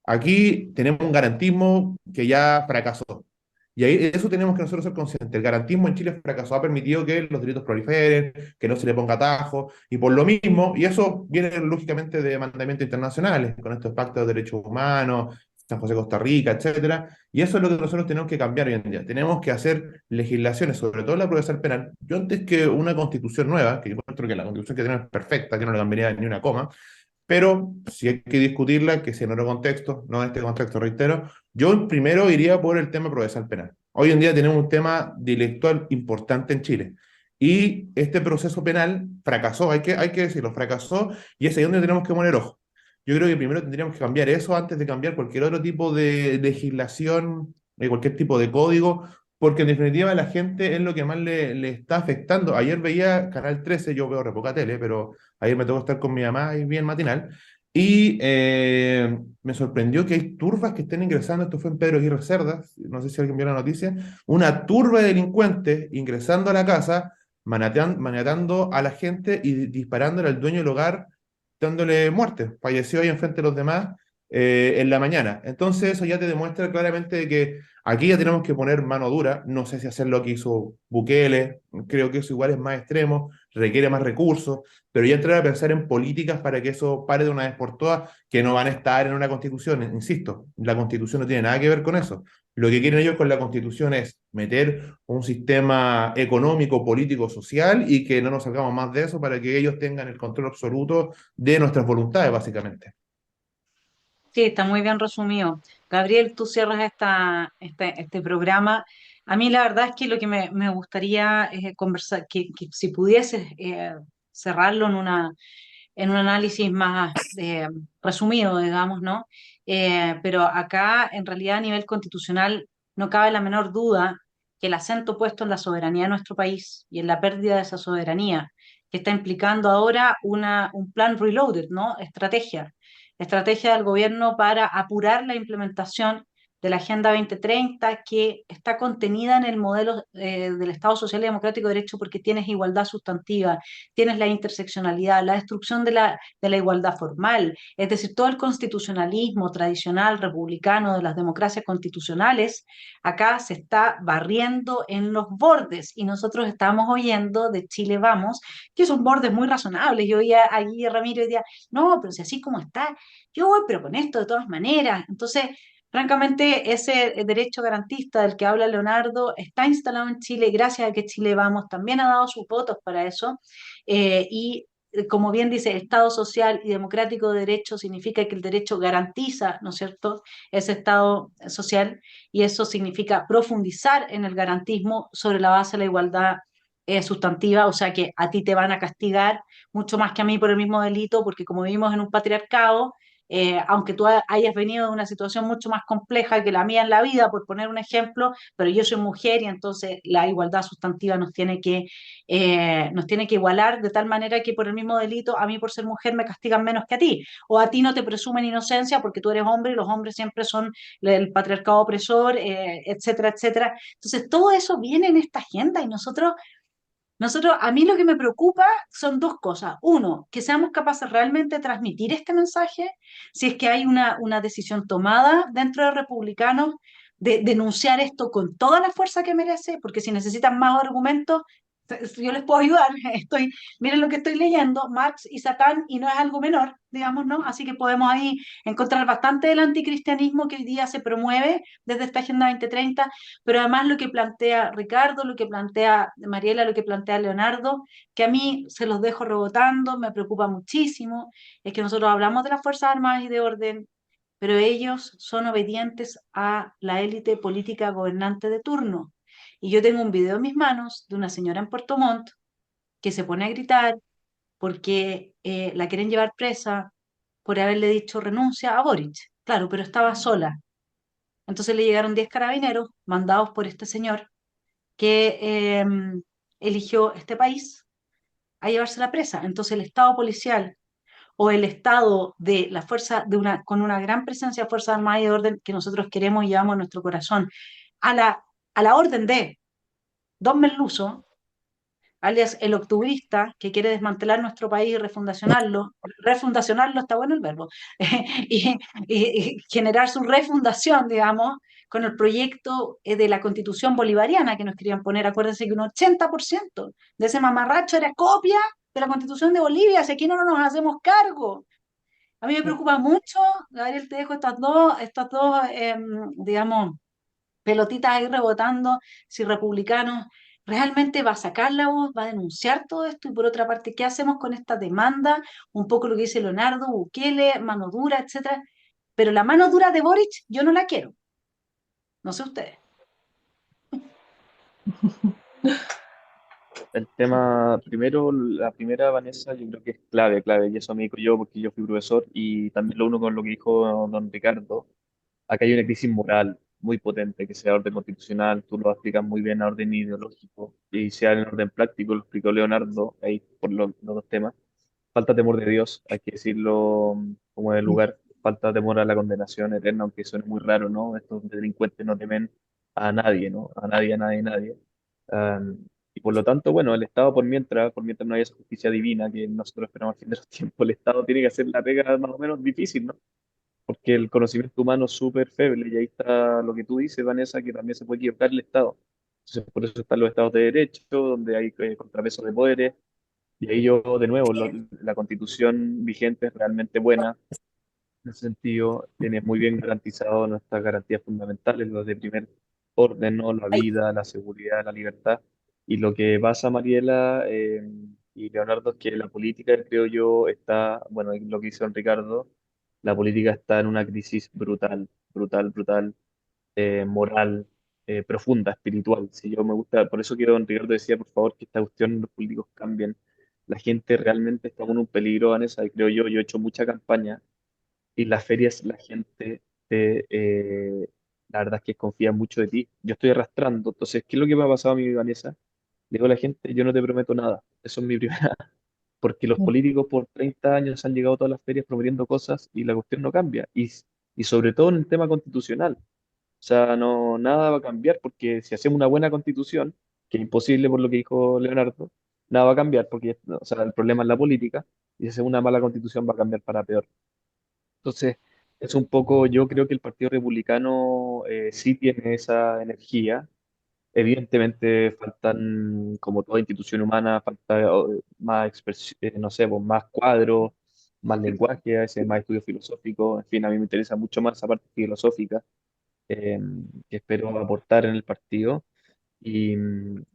Aquí tenemos un garantismo que ya fracasó. Y ahí eso tenemos que nosotros ser conscientes. El garantismo en Chile fracasó, ha permitido que los delitos proliferen, que no se le ponga atajo, y por lo mismo, y eso viene lógicamente de mandamientos internacionales, con estos pactos de derechos humanos, San José, Costa Rica, etcétera, y eso es lo que nosotros tenemos que cambiar hoy en día. Tenemos que hacer legislaciones, sobre todo la procesal penal. Yo antes que una constitución nueva, que yo encuentro que la constitución que tenemos es perfecta, que no le cambiaría ni una coma, pero si hay que discutirla, que sea en otro contexto, no en este contexto, reitero, yo primero iría por el tema procesal penal. Hoy en día tenemos un tema delictual importante en Chile y este proceso penal fracasó, hay que decirlo, fracasó y es ahí donde tenemos que poner ojo. Yo creo que primero tendríamos que cambiar eso antes de cambiar cualquier otro tipo de legislación, cualquier tipo de código, porque en definitiva a la gente es lo que más le está afectando. Ayer veía Canal 13, yo veo re poca tele, pero ayer me tocó estar con mi mamá y bien matinal, y me sorprendió que hay turbas que estén ingresando, esto fue en Pedro Aguirre Cerdas, no sé si alguien vio la noticia, una turba de delincuentes ingresando a la casa, maniatando a la gente y disparándole al dueño del hogar, dándole muerte. Falleció ahí enfrente de los demás. en la mañana. Entonces eso ya te demuestra claramente que aquí ya tenemos que poner mano dura. No sé si hacer lo que hizo Bukele, creo que eso igual es más extremo, requiere más recursos, pero ya entrar a pensar en políticas para que eso pare de una vez por todas, que no van a estar en una constitución. Insisto, la constitución no tiene nada que ver con eso. Lo que quieren ellos con la constitución es meter un sistema económico, político, social y que no nos salgamos más de eso para que ellos tengan el control absoluto de nuestras voluntades, básicamente. Sí, está muy bien resumido. Gabriel, tú cierras este programa. A mí la verdad es que lo que me gustaría conversar, que si pudieses cerrarlo en un análisis más resumido, digamos, ¿no? Pero acá, en realidad, a nivel constitucional, no cabe la menor duda que el acento puesto en la soberanía de nuestro país y en la pérdida de esa soberanía, que está implicando ahora un plan reloaded, ¿no? Estrategia del gobierno para apurar la implementación de la Agenda 2030 que está contenida en el modelo del Estado Social y Democrático de Derecho porque tienes igualdad sustantiva, tienes la interseccionalidad, la destrucción de la igualdad formal, es decir, todo el constitucionalismo tradicional republicano de las democracias constitucionales, acá se está barriendo en los bordes y nosotros estamos oyendo de Chile Vamos, que son bordes muy razonables. Yo oía allí a Ramiro y decía, no, pero si así como está, yo voy, pero con esto de todas maneras. Entonces, francamente, ese derecho garantista del que habla Leonardo está instalado en Chile gracias a que Chile Vamos también ha dado sus votos para eso. Como bien dice, Estado social y democrático de derecho significa que el derecho garantiza, ¿no es cierto?, ese Estado social y eso significa profundizar en el garantismo sobre la base de la igualdad sustantiva, o sea que a ti te van a castigar mucho más que a mí por el mismo delito, porque como vivimos en un patriarcado, aunque tú hayas venido de una situación mucho más compleja que la mía en la vida, por poner un ejemplo, pero yo soy mujer y entonces la igualdad sustantiva nos tiene que igualar de tal manera que por el mismo delito, a mí por ser mujer me castigan menos que a ti, o a ti no te presumen inocencia porque tú eres hombre y los hombres siempre son el patriarcado opresor, etcétera, etcétera. Entonces todo eso viene en esta agenda y a mí lo que me preocupa son dos cosas. Uno, que seamos capaces realmente de transmitir este mensaje, si es que hay una decisión tomada dentro de republicanos de denunciar esto con toda la fuerza que merece, porque si necesitan más argumentos, yo les puedo ayudar. Miren lo que estoy leyendo, Marx y Satán, y no es algo menor, digamos, ¿no? Así que podemos ahí encontrar bastante del anticristianismo que hoy día se promueve desde esta Agenda 2030, pero además lo que plantea Ricardo, lo que plantea Mariela, lo que plantea Leonardo, que a mí se los dejo rebotando, me preocupa muchísimo, es que nosotros hablamos de las Fuerzas Armadas y de orden, pero ellos son obedientes a la élite política gobernante de turno. Y yo tengo un video en mis manos de una señora en Puerto Montt que se pone a gritar porque la quieren llevar presa por haberle dicho renuncia a Boric. Claro, pero estaba sola. Entonces le llegaron 10 carabineros mandados por este señor que eligió este país a llevarse la presa. Entonces el Estado policial o el Estado de la fuerza, con una gran presencia de Fuerzas Armadas y de orden que nosotros queremos y llevamos en nuestro corazón, a la orden de Don Merluzo, alias el octubrista, que quiere desmantelar nuestro país y refundacionarlo. Refundacionarlo está bueno el verbo. Y generar su refundación, digamos, con el proyecto de la Constitución bolivariana que nos querían poner. Acuérdense que un 80% de ese mamarracho era copia de la Constitución de Bolivia, si aquí no nos hacemos cargo. A mí me preocupa mucho, Gabriel, te dejo estas dos digamos, pelotitas ahí rebotando, si republicanos realmente va a sacar la voz, va a denunciar todo esto, y por otra parte, ¿qué hacemos con esta demanda? Un poco lo que dice Leonardo, Bukele, mano dura, etcétera. Pero la mano dura de Boric yo no la quiero, no sé ustedes. El tema, primero, la primera, Vanessa, yo creo que es clave, clave, y eso me digo yo porque yo fui profesor y también lo uno con lo que dijo don Ricardo. Acá hay una crisis moral muy potente, que sea orden constitucional, tú lo explicas muy bien a orden ideológico, y sea en orden práctico, lo explicó Leonardo, ahí por los dos temas. Falta temor de Dios, hay que decirlo como en el lugar, falta temor a la condenación eterna, aunque suene muy raro, ¿no? Estos delincuentes no temen a nadie, ¿no? A nadie, a nadie, a nadie. Um, y por lo tanto, bueno, el Estado por mientras no haya esa justicia divina que nosotros esperamos al fin de los tiempos, el Estado tiene que hacer la pega más o menos difícil, ¿no? porque el conocimiento humano es súper feble y ahí está lo que tú dices, Vanessa, que también se puede equivocar el Estado. Entonces, por eso están los estados de derecho, donde hay contrapesos de poderes, y ahí yo, de nuevo, la constitución vigente es realmente buena. En ese sentido, tiene muy bien garantizado nuestras garantías fundamentales, las de primer orden, ¿no? La Ay, vida, la seguridad, la libertad. Y lo que pasa, Mariela y Leonardo, es que la política, creo yo, está, bueno, lo que hizo Ricardo, la política está en una crisis brutal, brutal, brutal, moral, profunda, espiritual. Si yo me gusta, por eso quiero, don Ricardo decía, por favor, que esta cuestión los políticos cambien. La gente realmente está en un peligro, Vanessa, y creo yo he hecho mucha campaña y las ferias, la gente, la verdad es que confía mucho de ti. Yo estoy arrastrando. Entonces, ¿qué es lo que me ha pasado a mí, Vanessa? Le digo a la gente, yo no te prometo nada. Eso es mi primera. Porque los políticos por 30 años han llegado a todas las ferias prometiendo cosas y la cuestión no cambia. Y sobre todo en el tema constitucional. O sea, no, nada va a cambiar porque si hacemos una buena constitución, que es imposible por lo que dijo Leonardo, nada va a cambiar porque, o sea, el problema es la política y si hacemos una mala constitución va a cambiar para peor. Entonces, es un poco, yo creo que el Partido Republicano sí tiene esa energía. Evidentemente faltan, como toda institución humana, falta más no sé, pues, más cuadros, más lenguaje, a veces más estudio filosófico. En fin, a mí me interesa mucho más esa parte filosófica eh, que espero aportar en el partido. Y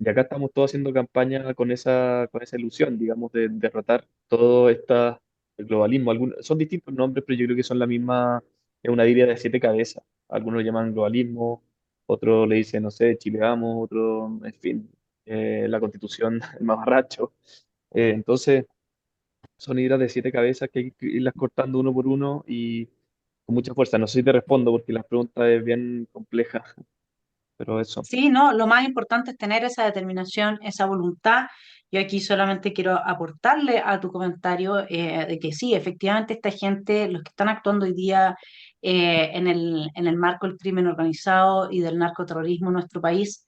acá estamos todos haciendo campaña con esa ilusión, digamos, de derrotar todo el globalismo. Son distintos nombres, pero yo creo que son la misma, es una idea de siete cabezas. Algunos lo llaman globalismo, otros le dicen, no sé, Chile Vamos, otro, en fin, la Constitución, el mamarracho. Entonces, son ideas de siete cabezas que hay que irlas cortando uno por uno y con mucha fuerza. No sé si te respondo porque la pregunta es bien compleja, pero eso. sí, no, lo más importante es tener esa determinación, esa voluntad. Yo aquí solamente quiero aportarle a tu comentario de que sí, efectivamente esta gente, los que están actuando hoy día en el marco del crimen organizado y del narcoterrorismo en nuestro país,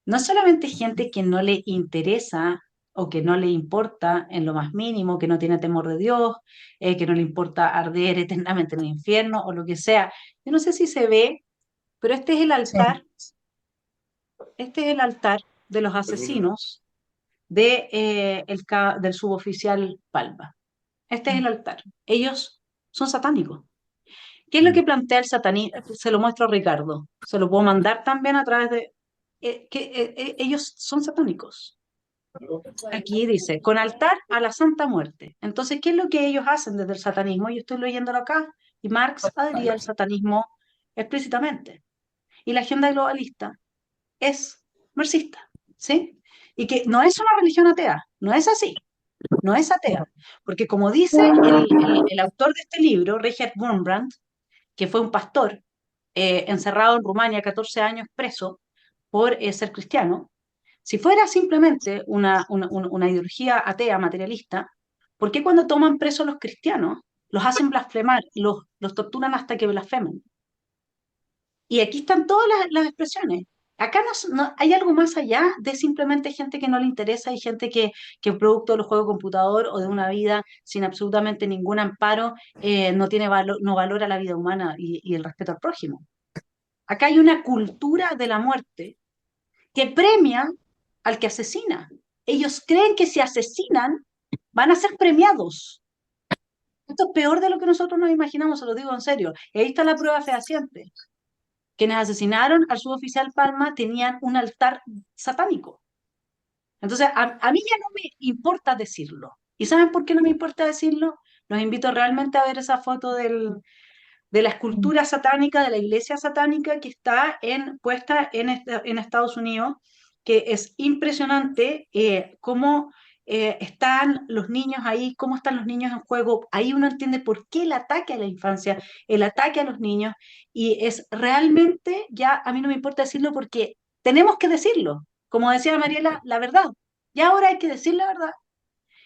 no solamente gente que no le interesa o que no le importa en lo más mínimo, que no tiene temor de Dios, que no le importa arder eternamente en el infierno o lo que sea. Yo no sé si se ve, pero Sí. este es el altar de los asesinos del suboficial Palma. Este es el altar. Ellos son satánicos. ¿Qué es lo que plantea el satanismo? Se lo muestro a Ricardo. Se lo puedo mandar también a través de... ellos son satánicos. Aquí dice, con altar a la Santa Muerte. Entonces, ¿qué es lo que ellos hacen desde el satanismo? Yo estoy leyéndolo acá y Marx adhería al satanismo explícitamente. Y la agenda globalista es marxista, ¿sí? Y que no es una religión atea, no es así, no es atea. Porque como dice el autor de este libro, Richard Wurmbrand, que fue un pastor encerrado en Rumania 14 años preso por ser cristiano, si fuera simplemente una ideología atea, materialista, ¿por qué cuando toman presos los cristianos los hacen blasfemar, los torturan hasta que blasfemen? Y aquí están todas las expresiones. Acá hay algo más allá de simplemente gente que no le interesa y gente que producto de los juegos de computador o de una vida sin absolutamente ningún amparo no tiene no valora la vida humana y el respeto al prójimo. Acá hay una cultura de la muerte que premia al que asesina. Ellos creen que si asesinan van a ser premiados. Esto es peor de lo que nosotros nos imaginamos, se lo digo en serio. Y ahí está la prueba fehaciente. Quienes asesinaron al suboficial Palma tenían un altar satánico. Entonces, a mí ya no me importa decirlo. ¿Y saben por qué no me importa decirlo? Los invito realmente a ver esa foto de la escultura satánica, de la iglesia satánica que está puesta en Estados Unidos, que es impresionante cómo están los niños ahí, cómo están los niños en juego. Ahí uno entiende por qué el ataque a la infancia, el ataque a los niños, y es realmente, ya a mí no me importa decirlo porque tenemos que decirlo. Como decía Mariela, la verdad. Ya ahora hay que decir la verdad.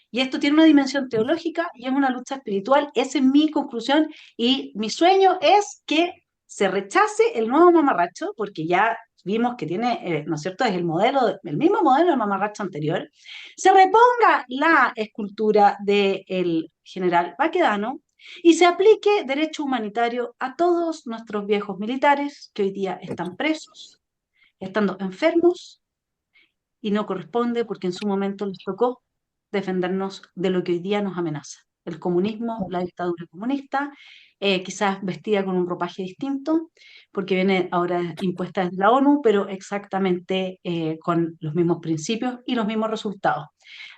Y esto tiene una dimensión teológica y es una lucha espiritual. Esa es mi conclusión y mi sueño es que se rechace el nuevo mamarracho, porque ya vimos que tiene, ¿no es cierto?, es el mismo modelo del mamarracho anterior. Se reponga la escultura del general Baquedano y se aplique derecho humanitario a todos nuestros viejos militares que hoy día están presos, estando enfermos, y no corresponde porque en su momento les tocó defendernos de lo que hoy día nos amenaza. El comunismo, la dictadura comunista, quizás vestida con un ropaje distinto, porque viene ahora impuesta desde la ONU, pero exactamente con los mismos principios y los mismos resultados.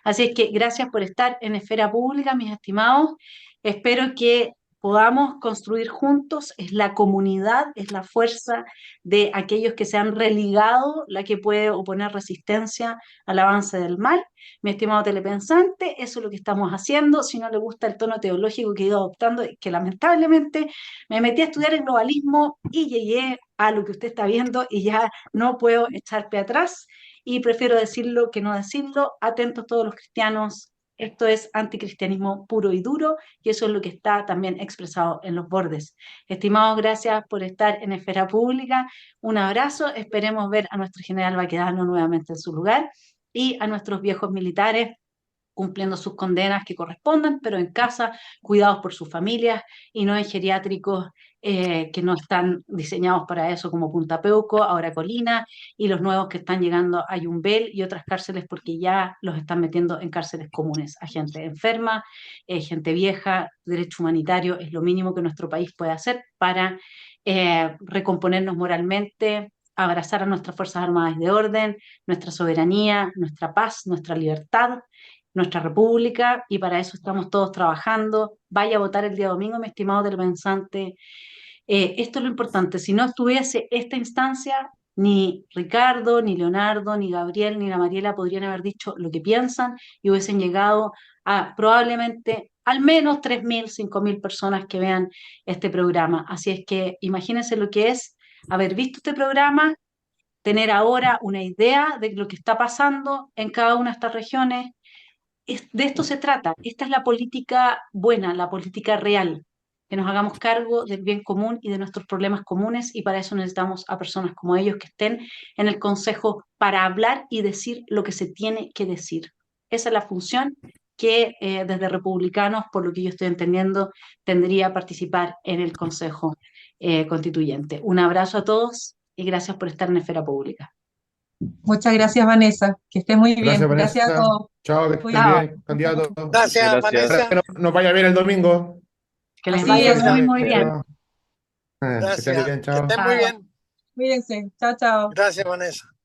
Así es que gracias por estar en Esfera Pública, mis estimados. Espero que podamos construir juntos. Es la comunidad, es la fuerza de aquellos que se han religado la que puede oponer resistencia al avance del mal. Mi estimado telepensante, eso es lo que estamos haciendo. Si no le gusta el tono teológico que he ido adoptando, que lamentablemente me metí a estudiar el globalismo y llegué a lo que usted está viendo y ya no puedo echar pie atrás y prefiero decirlo que no decirlo. Atentos todos los cristianos, esto es anticristianismo puro y duro y eso es lo que está también expresado en los bordes. Estimados, gracias por estar en Esfera Pública. Un abrazo, esperemos ver a nuestro general Baquedano nuevamente en su lugar y a nuestros viejos militares cumpliendo sus condenas que correspondan, pero en casa, cuidados por sus familias y no en geriátricos que no están diseñados para eso, como Punta Peuco, ahora Colina, y los nuevos que están llegando a Yumbel y otras cárceles porque ya los están metiendo en cárceles comunes, a gente enferma, gente vieja. Derecho humanitario es lo mínimo que nuestro país puede hacer para recomponernos moralmente, abrazar a nuestras Fuerzas Armadas de orden, nuestra soberanía, nuestra paz, nuestra libertad, nuestra república, y para eso estamos todos trabajando. Vaya a votar el día domingo, mi estimado telepensante. Esto es lo importante. Si no estuviese esta instancia, ni Ricardo, ni Leonardo, ni Gabriel, ni la Mariela podrían haber dicho lo que piensan y hubiesen llegado a probablemente al menos 3.000, 5.000 personas que vean este programa. Así es que imagínense lo que es haber visto este programa, tener ahora una idea de lo que está pasando en cada una de estas regiones. De esto se trata. Esta es la política buena, la política real, que nos hagamos cargo del bien común y de nuestros problemas comunes, y para eso necesitamos a personas como ellos que estén en el Consejo para hablar y decir lo que se tiene que decir. Esa es la función que desde Republicanos, por lo que yo estoy entendiendo, tendría a participar en el Consejo Constituyente. Un abrazo a todos y gracias por estar en Esfera Pública. Muchas gracias, Vanessa. Que estés muy bien. Gracias, Gracias a Vanessa. todos. Chao, que estén Cuidado. bien, candidato. Gracias, Gracias. Vanessa. Ojalá que nos vaya bien el domingo. Que les Así vaya es. muy, muy bien. Chao. Que estén Gracias. bien, Que chao. estén muy bien. Cuídense. Chao, chao. Gracias, Vanessa.